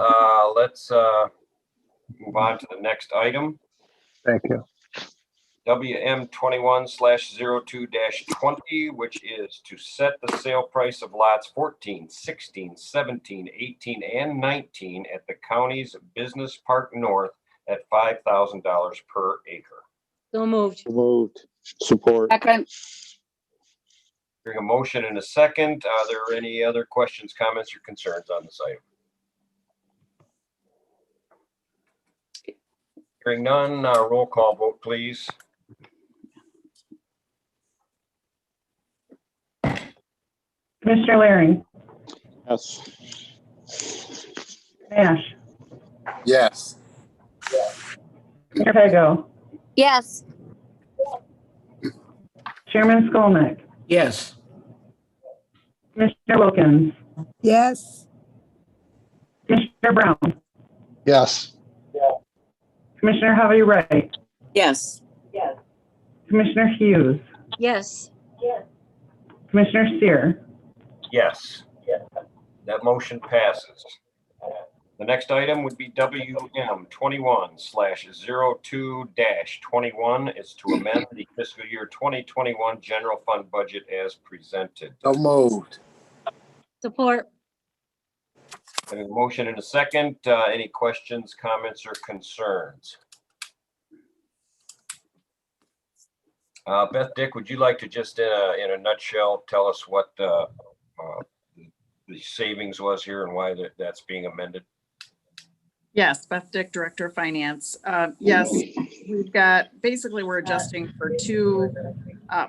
Let's move on to the next item. Thank you. WM 21/02-20, which is to set the sale price of lots 14, 16, 17, 18, and 19 at the county's Business Park North at $5,000 per acre. So moved. Moved. Support. Second. Hearing a motion in a second. Are there any other questions, comments, or concerns on this item? Hearing none, roll call vote, please. Commissioner Waring, Yes. Nash, Yes. Mayor Pego, Yes. Chairman Skolnick, Yes. Commissioner Wilkins, Yes. Commissioner Brown, Yes. Commissioner Javi Wright, Yes. Commissioner Hughes, Yes. Commissioner Steer, Yes. That motion passes. The next item would be WM 21/02-21 is to amend the fiscal year 2021 general fund budget as presented. So moved. Support. Having a motion in a second, any questions, comments, or concerns? Beth, Dick, would you like to just in a nutshell tell us what the savings was here and why that's being amended? Yes, Beth Dick, Director of Finance. Yes, we've got, basically, we're adjusting for two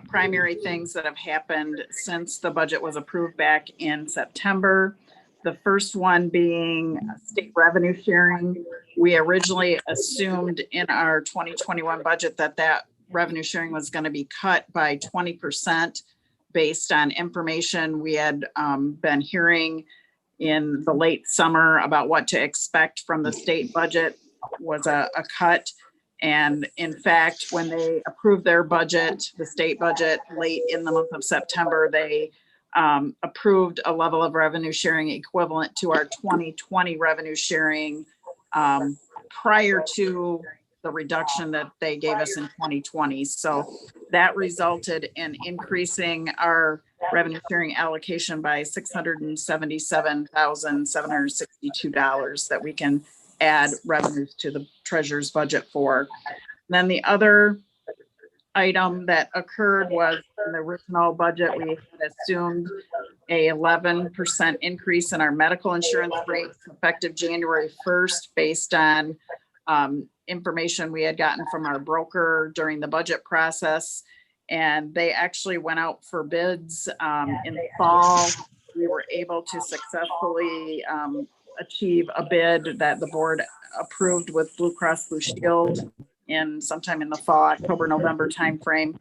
primary things that have happened since the budget was approved back in September. The first one being state revenue sharing. We originally assumed in our 2021 budget that revenue sharing was going to be cut by 20% based on information we had been hearing in the late summer about what to expect from the state budget was a cut. And in fact, when they approved their budget, the state budget late in the month of September, they approved a level of revenue sharing equivalent to our 2020 revenue sharing prior to the reduction that they gave us in 2020. So that resulted in increasing our revenue sharing allocation by $677,762 that we can add revenues to the treasurer's budget for. Then the other item that occurred was in the original budget, we had assumed a 11% increase in our medical insurance rates effective January 1st based on information we had gotten from our broker during the budget process. And they actually went out for bids in the fall. We were able to successfully achieve a bid that the board approved with Blue Cross Blue Shield in sometime in the fall, October, November timeframe,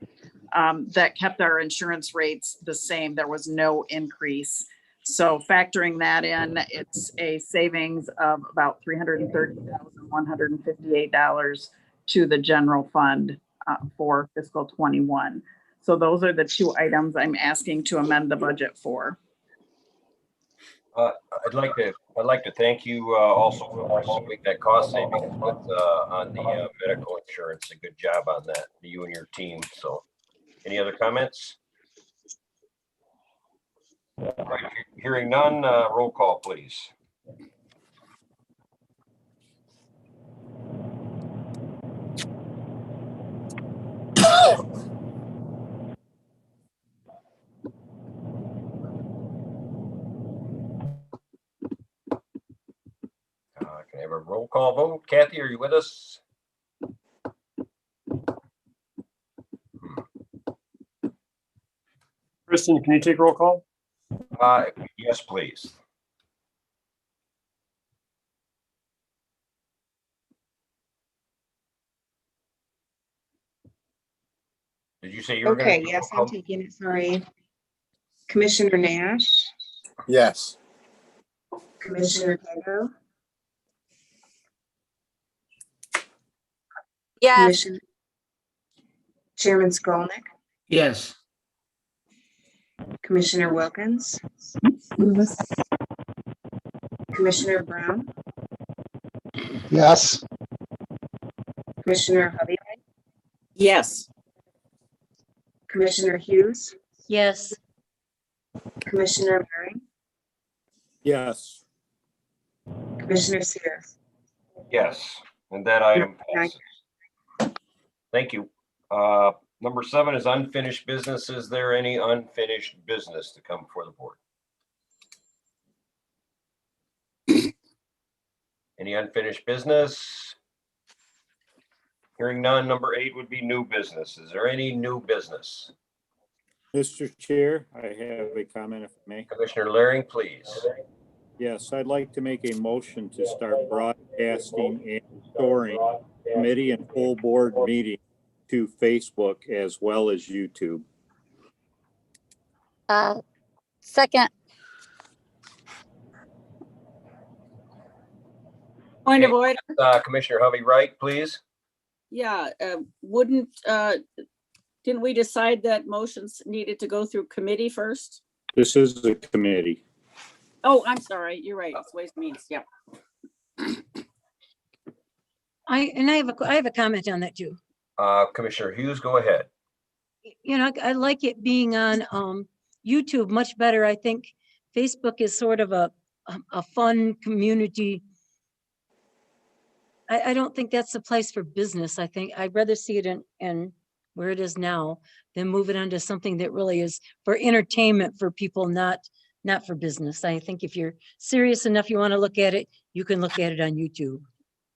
that kept our insurance rates the same. There was no increase. So factoring that in, it's a savings of about $330,158 to the general fund for fiscal 21. So those are the two items I'm asking to amend the budget for. I'd like to thank you also for pursuing that cost savings on the medical insurance. A good job on that, you and your team. So, any other comments? All right, hearing none, roll call, please. Can I have a roll call vote? Kathy, are you with us? Kristen, can you take roll call? Yes, please. Did you say you were going to? Okay, yes, I'm taking it, sorry. Commissioner Nash, Yes. Commissioner Pego, Yes. Chairman Skolnick, Yes. Commissioner Wilkins, Commissioner Brown, Yes. Commissioner Hovey, Yes. Commissioner Hughes, Yes. Commissioner Waring, Yes. Commissioner Seer. Yes, and that item passes. Thank you. Number 7 is unfinished business. Is there any unfinished business to come before the board? Any unfinished business? Hearing none. Number 8 would be new business. Is there any new business? Mr. Chair, I have a comment if I may. Commissioner Laring, please. Yes, I'd like to make a motion to start broadcasting and storing committee and full board meeting to Facebook as well as YouTube. Second. Point of order. Commissioner Hovey Wright, please. Yeah, didn't we decide that motions needed to go through committee first? This is the committee. Oh, I'm sorry. You're right. It's Ways and Means. Yep. I have a comment on that too. Commissioner Hughes, go ahead. You know, I like it being on YouTube much better. I think Facebook is sort of a fun community. I don't think that's the place for business. I think I'd rather see it in where it is now than move it onto something that really is for entertainment for people, not for business. I think if you're serious enough, you want to look at it, you can look at it on YouTube.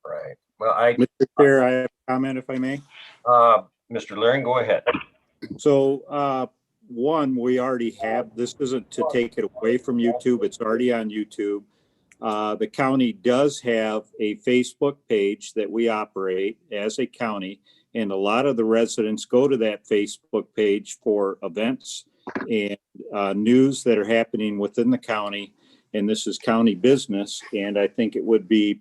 Right. Well, Mr. Chair, I have a comment if I may. Mr. Laring, go ahead. So one, we already have, this isn't to take it away from YouTube. It's already on YouTube. The county does have a Facebook page that we operate as a county, and a lot of the residents go to that Facebook page for events and news that are happening within the county. And this is county business. And I think it would be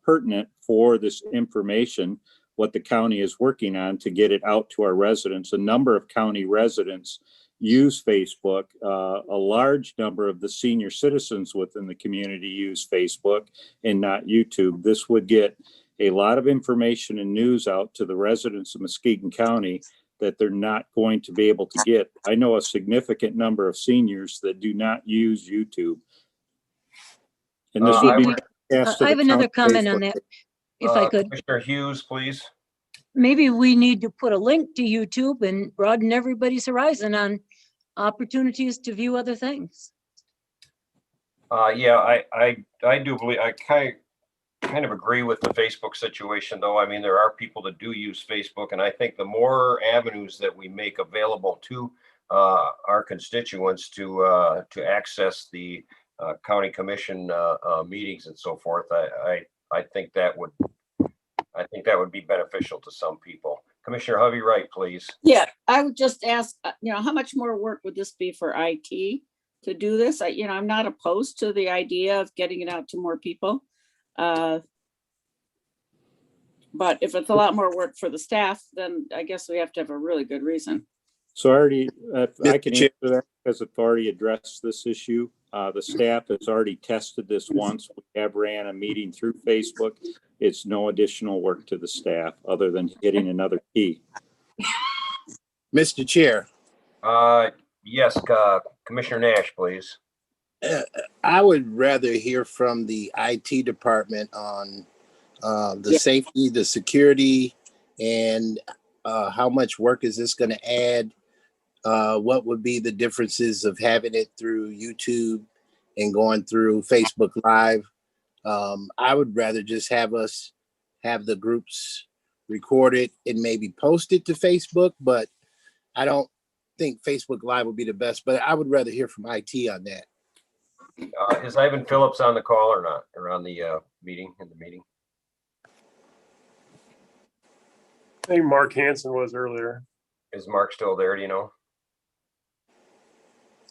pertinent for this information, what the county is working on, to get it out to our residents. A number of county residents use Facebook. A large number of the senior citizens within the community use Facebook and not YouTube. This would get a lot of information and news out to the residents of Muskegon County that they're not going to be able to get. I know a significant number of seniors that do not use YouTube. And this would be I have another comment on that, if I could. Commissioner Hughes, please. Maybe we need to put a link to YouTube and broaden everybody's horizon on opportunities to view other things. Yeah, I do believe, I kind of agree with the Facebook situation, though. I mean, there are people that do use Facebook, and I think the more avenues that we make available to our constituents to access the county commission meetings and so forth, I think that would be beneficial to some people. Commissioner Hovey Wright, please. Yeah, I would just ask, how much more work would this be for IT to do this? I'm not opposed to the idea of getting it out to more people. But if it's a lot more work for the staff, then I guess we have to have a really good reason. So already, I can answer that because I've already addressed this issue. The staff has already tested this once. We have ran a meeting through Facebook. It's no additional work to the staff other than hitting another key. Mr. Chair. Yes, Commissioner Nash, please. I would rather hear from the IT department on the safety, the security, and how much work is this going to add? What would be the differences of having it through YouTube and going through Facebook Live? I would rather just have us have the groups record it and maybe post it to Facebook, but I don't think Facebook Live would be the best, but I would rather hear from IT on that. Is Ivan Phillips on the call or not, or on the meeting? I think Mark Hansen was earlier. Is Mark still there? Do you know?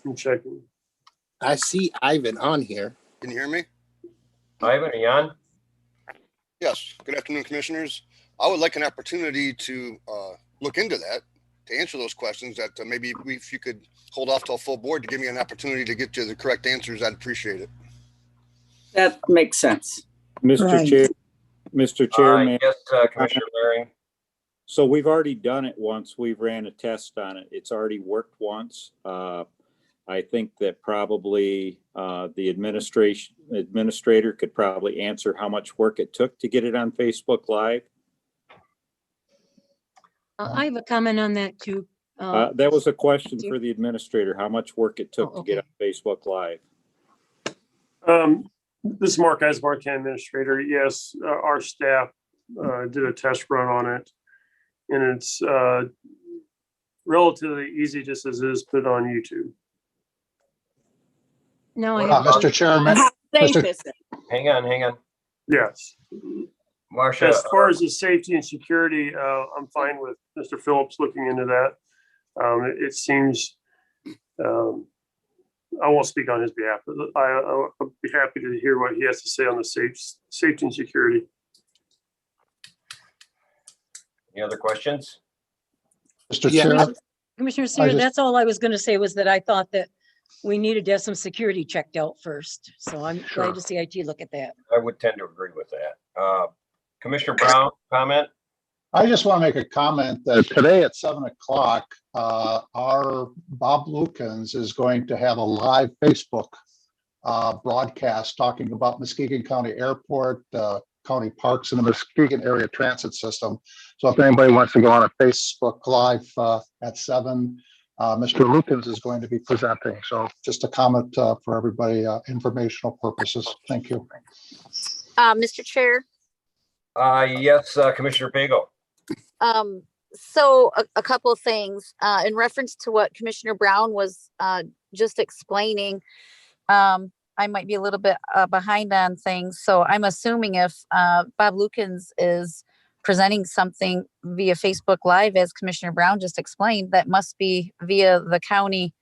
I'm checking. I see Ivan on here. Can you hear me? Ivan, are you on? Yes. Good afternoon, commissioners. I would like an opportunity to look into that to answer those questions, that maybe if you could hold off till full board to give me an opportunity to get to the correct answers, I'd appreciate it. That makes sense. Mr. Right. Chair, Mr. Chairman. Yes, Commissioner Larry. So we've already done it once. We've ran a test on it. It's already worked once. I think that probably the administrator could probably answer how much work it took to get it on Facebook Live. I have a comment on that too. That was a question for the administrator, how much work it took to get on Facebook Live. This is Mark Eismark, County Administrator. Yes, our staff did a test run on it, and it's relatively easy, just as it is, put on YouTube. No, Mr. Chairman. Hang on. Yes. Marcia, As far as the safety and security, I'm fine with Mr. Phillips looking into that. It seems, I won't speak on his behalf, but I'll be happy to hear what he has to say on the safety and security. any other questions? Mr. Chair. Commissioner Seer, that's all I was going to say, was that I thought that we needed to have some security checked out first. So I'm glad to see IT look at that. I would tend to agree with that. Commissioner Brown, comment? I just want to make a comment that today at 7 o'clock, our Bob Lukens is going to have a live Facebook broadcast talking about Muskegon County Airport, county parks, and the Muskegon area transit system. So if anybody wants to go on a Facebook Live at 7, Mr. Lukens is going to be presenting. So just a comment for everybody, informational purposes. Thank you. Mr. Chair. Yes, Commissioner Pago. So a couple of things in reference to what Commissioner Brown was just explaining. I might be a little bit behind on things. So I'm assuming if Bob Lukens is presenting something via Facebook Live, as Commissioner Brown just explained, that must be via the county,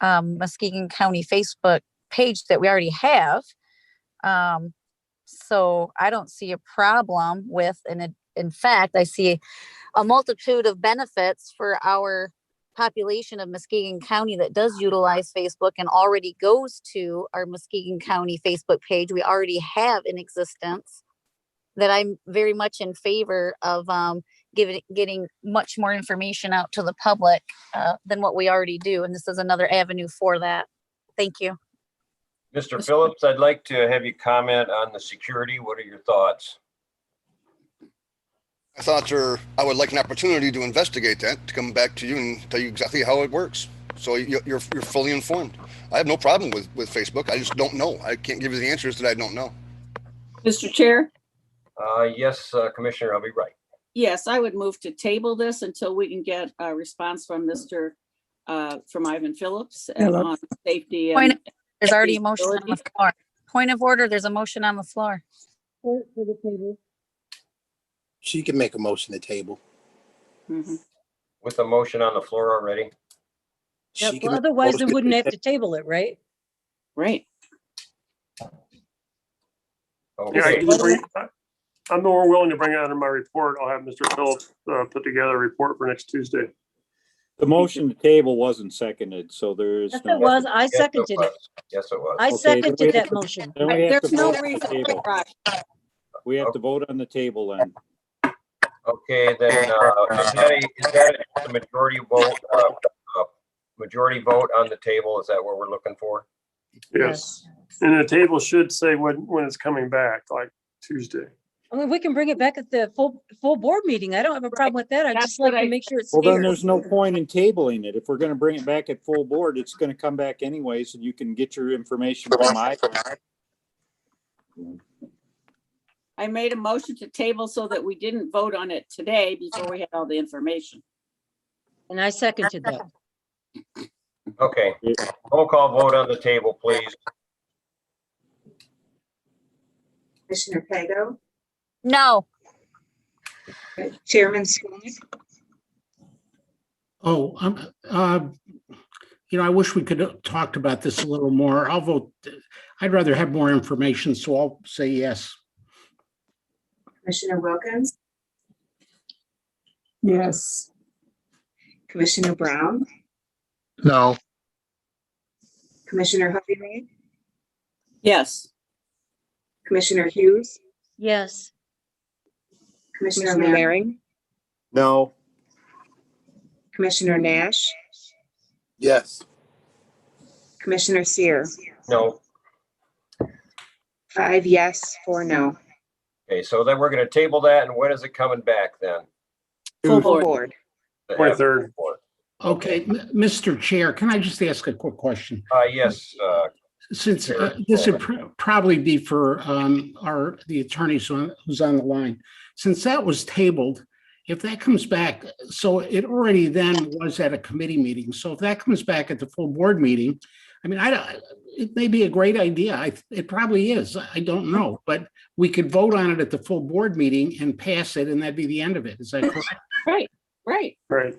Muskegon County Facebook page that we already have. So I don't see a problem with, and in fact, I see a multitude of benefits for our population of Muskegon County that does utilize Facebook and already goes to our Muskegon County Facebook page. We already have in existence, that I'm very much in favor of getting much more information out to the public than what we already do. And this is another avenue for that. Thank you. Mr. Phillips, I'd like to have you comment on the security. What are your thoughts? My thoughts are, I would like an opportunity to investigate that, to come back to you and tell you exactly how it works. So you're fully informed. I have no problem with Facebook. I just don't know. I can't give you the answers that I don't know. Mr. Chair? Yes, Commissioner, I'll be right. Yes, I would move to table this until we can get a response from from Ivan Phillips on safety. There's already a motion on the floor. Point of order, there's a motion on the floor. For the table. She can make a motion to table. With the motion on the floor already? Yeah, well, otherwise, it wouldn't have to table it, right? Right. Yeah, I'm more willing to bring it out in my report. I'll have Mr. Phillips put together a report for next Tuesday. The motion to table wasn't seconded, so there is. Yes, it was. I seconded it. Yes, it was. I seconded that motion. Then we have to There's no vote on the reason. table. We have to vote on the table then. Okay, then is that a majority vote? Majority vote on the table? Is that what we're looking for? Yes. And the table should say when it's coming back, like Tuesday. I mean, we can bring it back at the full board meeting. I don't have a problem with that. I just like to make sure it's Well, then here. there's no point in tabling it. If we're going to bring it back at full board, it's going to come back anyways, and you can get your information from I made a motion to table so that we didn't vote on it today before we had all the information. And I seconded that. Okay, roll call vote on the table, please. Commissioner Pago? No. Chairman Skolnick? Oh, I wish we could have talked about this a little more. I'll vote. I'd rather have more information, so I'll say yes. Commissioner Wilkins? Yes. Commissioner Brown, No. Commissioner Hovey, Yes. Commissioner Hughes, Yes. Commissioner Waring, No. Commissioner Nash, Yes. Commissioner Seer. No. 5 yes, 4 no. Okay, so then we're gonna table that, and when is it coming back then? Full Full board. board. The 23rd. board. Okay, Mr. Chair, can I just ask a quick question? Yes, Since Chair this would Coleman. probably be for the attorney who's on the line. Since that was tabled, if that comes back, so it already then was at a committee meeting. So if that comes back at the full board meeting, I mean, it may be a great idea. It probably is. I don't know, but we could vote on it at the full board meeting and pass it, and that'd be the end of it. Is that correct? Right, right. Right.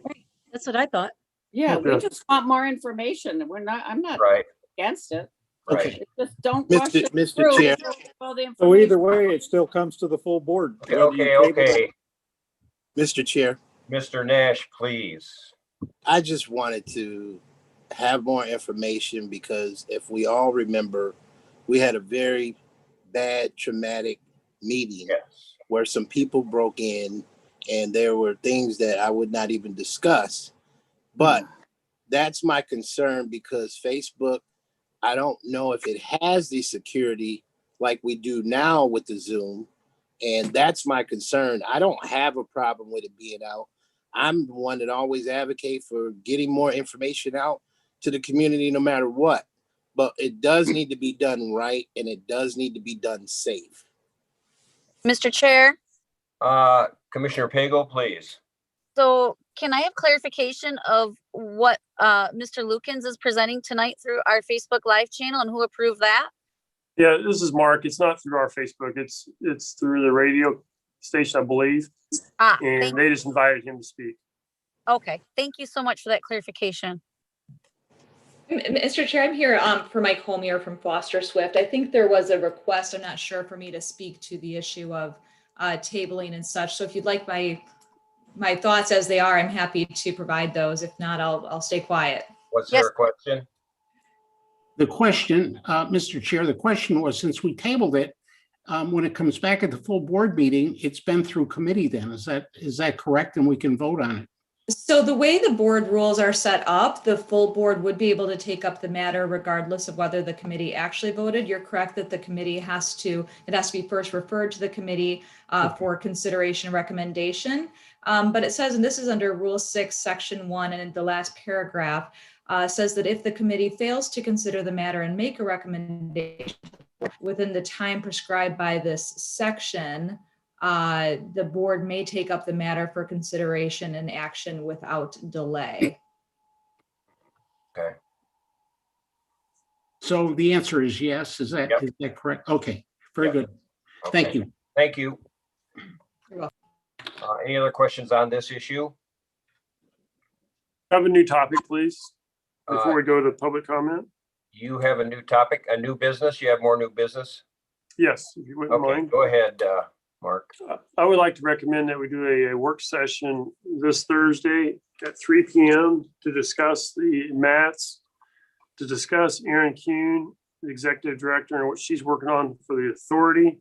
That's what I thought. Yeah, we Okay. just want more information. I'm not Right, against it. right. It's just don't rush it Mr. through Chair. until we have all the So either information. way, it still comes to the full board. Okay, whether you okay, table it- okay. Mr. Chair, Mr. Nash, please. I just wanted to have more information because if we all remember, we had a very bad traumatic meeting Yes. where some people broke in and there were things that I would not even discuss. But that's my concern because Facebook, I don't know if it has the security like we do now with the Zoom. And that's my concern. I don't have a problem with it being out. I'm the one that always advocate for getting more information out to the community no matter what. But it does need to be done right and it does need to be done safe. Mr. Chair, Commissioner Pago, please. so can I have clarification of what Mr. Lukens is presenting tonight through our Facebook Live channel and who approved that? Yeah, this is Mark. It's not through our Facebook. It's through the radio station, I believe. And they just invited him to speak. Okay, thank you so much for that clarification. Mr. Chair, I'm here for Mike Holmier from Foster Swift. I think there was a request, I'm not sure, for me to speak to the issue of tabling and such. So if you'd like my thoughts as they are, I'm happy to provide those. If not, I'll stay quiet. What's your question? The question, Mr. Chair, the question was, since we tabled it, when it comes back at the full board meeting, it's been through committee then. Is that correct? And we can vote on it? So the way the board rules are set up, the full board would be able to take up the matter regardless of whether the committee actually voted. You're correct that the committee has to be first referred to the committee for consideration and recommendation. But it says, and this is under Rule 6, Section 1, and in the last paragraph, says that if the committee fails to consider the matter and make a recommendation within the time prescribed by this section, the board may take up the matter for consideration and action without delay. Okay. So the answer is yes. Is that correct? Okay, very good. Okay. Thank you. Thank you. You're welcome. Any other questions on this issue? Have a new topic, please, before we go to public comment. You have a new topic, a new business? You have more new business? Yes, if you wouldn't Okay, mind. go ahead, Mark. I would like to recommend that we do a work session this Thursday at 3 p.m. to discuss the MATs, to discuss Erin Kuhn, the executive director, and what she's working on for the authority,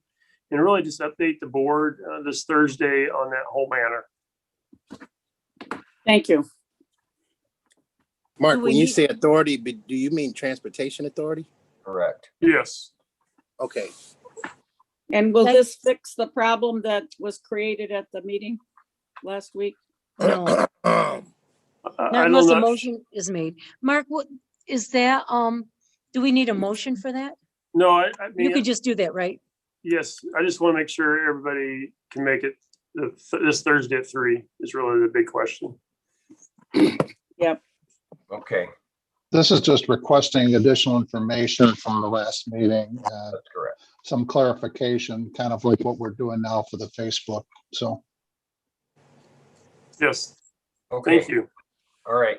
and really just update the board this Thursday on that whole matter. Thank you. Mark, Do we when you need- say authority, do you mean transportation authority? Correct. Yes. Okay. And will this fix the problem that was created at the meeting last week? No, I not know unless a not- motion is made. Mark, what is that? Do we need a motion for that? No, I You mean, could just do that, right? yes, I just want to make sure everybody can make it this Thursday at 3 is really the big question. Yep. Okay, This is just requesting additional information from the last meeting, that's correct. some clarification, kind of like what we're doing now for the Facebook. So Yes, Okay, thank you. all right.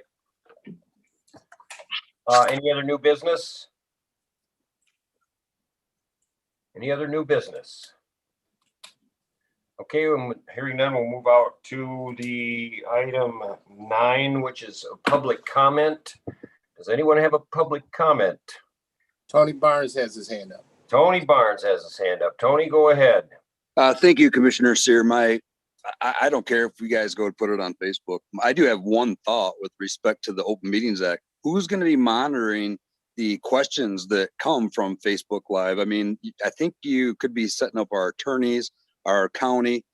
Any other new business? Any other new business? Okay, hearing none, we'll move out to the item 9, which is a public comment. Does anyone have a public comment? Tony Barnes has his hand up. Tony Barnes has his hand up. Tony, go ahead. Thank you, Commissioner Sear. I don't care if you guys go and put it on Facebook. I do have one thought with respect to the Open Meetings Act. Who's going to be monitoring the questions that come from Facebook Live? I mean, I think you could be setting up our attorneys, our county,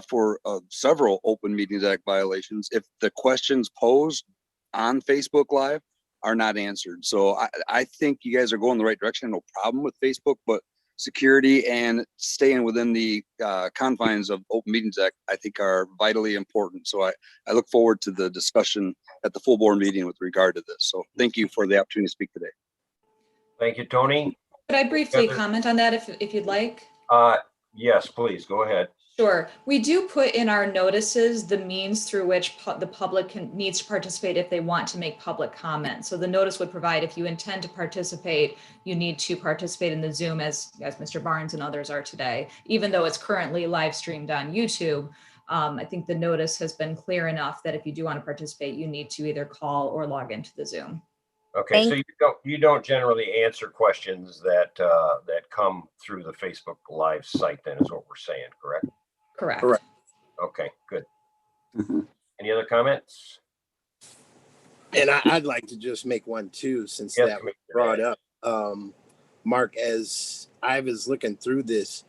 for several Open Meetings Act violations if the questions posed on Facebook Live are not answered. So I think you guys are going the right direction. No problem with Facebook, but security and staying within the confines of Open Meetings Act, I think are vitally important. So I look forward to the discussion at the full board meeting with regard to this. So thank you for the opportunity to speak today. Thank you, Tony. Could I briefly comment on that if you'd like? Yes, please, go ahead. Sure. We do put in our notices the means through which the public needs to participate if they want to make public comment. So the notice would provide if you intend to participate, you need to participate in the Zoom as Mr. Barnes and others are today, even though it's currently live streamed on YouTube. I think the notice has been clear enough that if you do want to participate, you need to either call or log into the Zoom. Okay, so you don't generally answer questions that that come through the Facebook Live site, then is what we're saying, correct? Correct. Okay, good. Any other comments? And I'd like to just make one too, since that was brought up. Mark, as I was looking through this,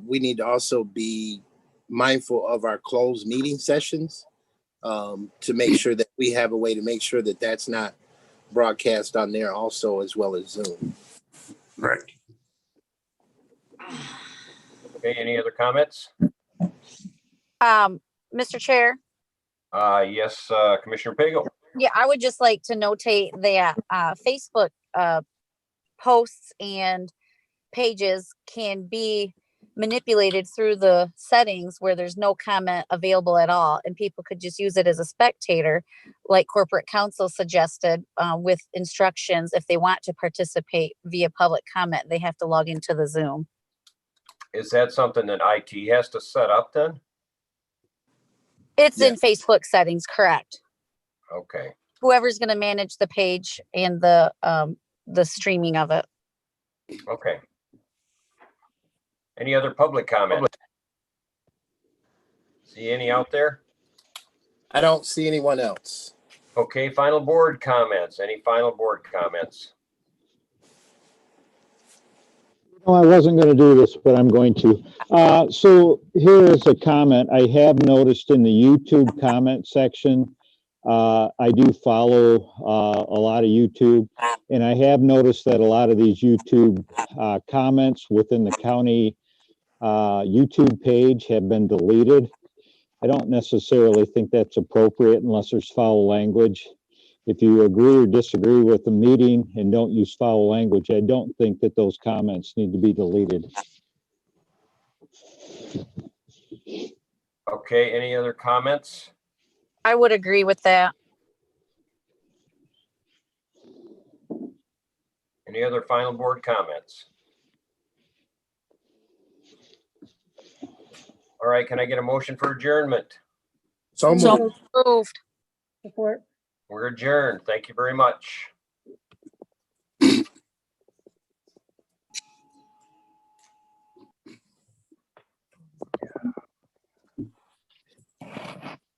we need to also be mindful of our closed meeting sessions to make sure that we have a way to make sure that that's not broadcast on there also, as well as Zoom. Right. Okay, any other comments? Mr. Chair. Yes, Commissioner Pagel. Yeah, I would just like to notate that Facebook posts and pages can be manipulated through the settings where there's no comment available at all, and people could just use it as a spectator, like corporate counsel suggested, with instructions. If they want to participate via public comment, they have to log into the Zoom. Is that something that IT has to set up then? It's in Facebook settings, correct? Okay. Whoever's going to manage the page and the streaming of it. Okay. Any other public comment? See any out there? I don't see anyone else. Okay, final board comments. Any final board comments? No, I wasn't going to do this, but I'm going to. So here is a comment I have noticed in the YouTube comment section. I do follow a lot of YouTube, and I have noticed that a lot of these YouTube comments within the county YouTube page have been deleted. I don't necessarily think that's appropriate unless there's foul language. If you agree or disagree with the meeting and don't use foul language, I don't think that those comments need to be deleted. Okay, any other comments? I would agree with that. Any other final board comments? All right, can I get a motion for adjournment? So moved. Support. We're adjourned. Thank you very much.